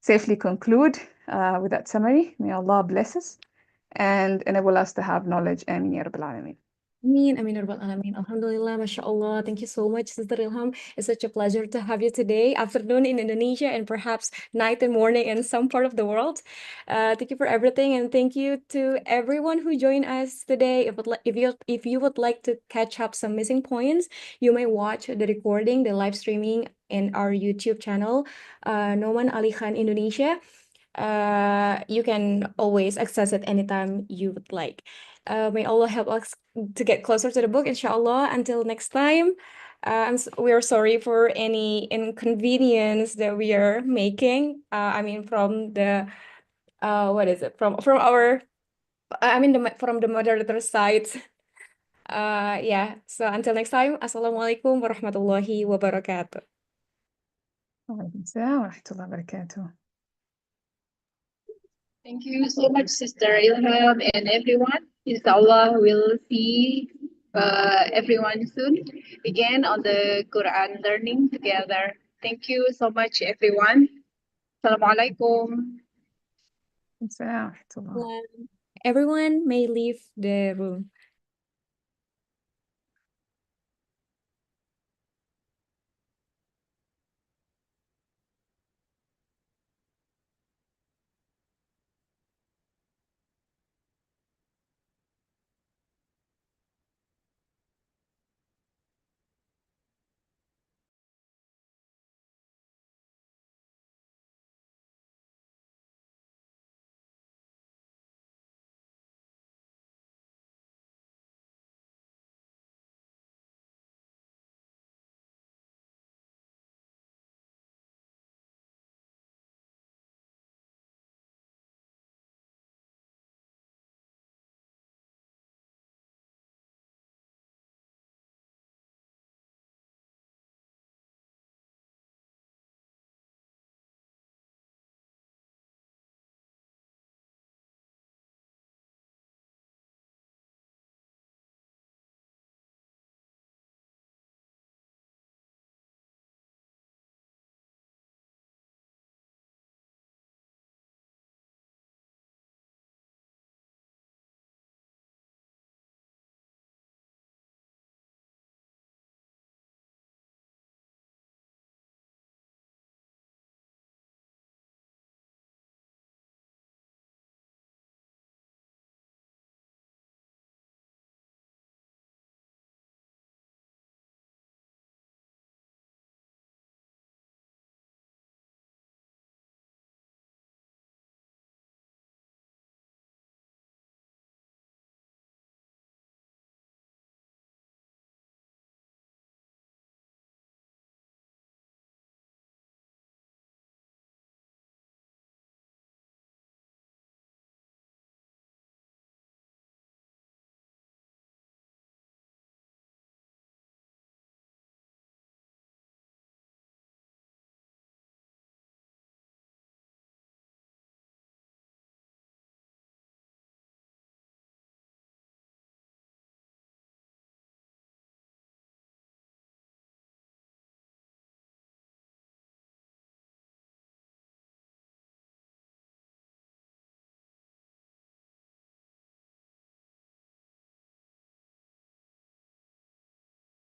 safely conclude with that summary. May Allah bless us and enable us to have knowledge. Ameen ya Rabbil Alameen. Ameen, Ameen, Rabbal Alameen. Alhamdulillah, MashaAllah. Thank you so much, Sister Ilham. It's such a pleasure to have you today, afternoon in Indonesia, and perhaps night and morning in some part of the world. Thank you for everything, and thank you to everyone who joined us today. If you would like to catch up some missing points, you may watch the recording, the live streaming in our YouTube channel, Noman Ali Khan Indonesia. You can always access it anytime you would like. May Allah help us to get closer to the book, inshallah. Until next time, we are sorry for any inconvenience that we are making. I mean, from the what is it? From our, I mean, from the moderator side. Yeah. So until next time, Assalamualaikum warahmatullahi wabarakatuh. Walaikum salam wa rahmatullahi wa barakatuh. Thank you so much, Sister Ilham and everyone. Inshallah, we'll see everyone soon again on the Quran learning together. Thank you so much, everyone. Assalamualaikum. Walaikum salam wa rahmatullah. Everyone may leave the room.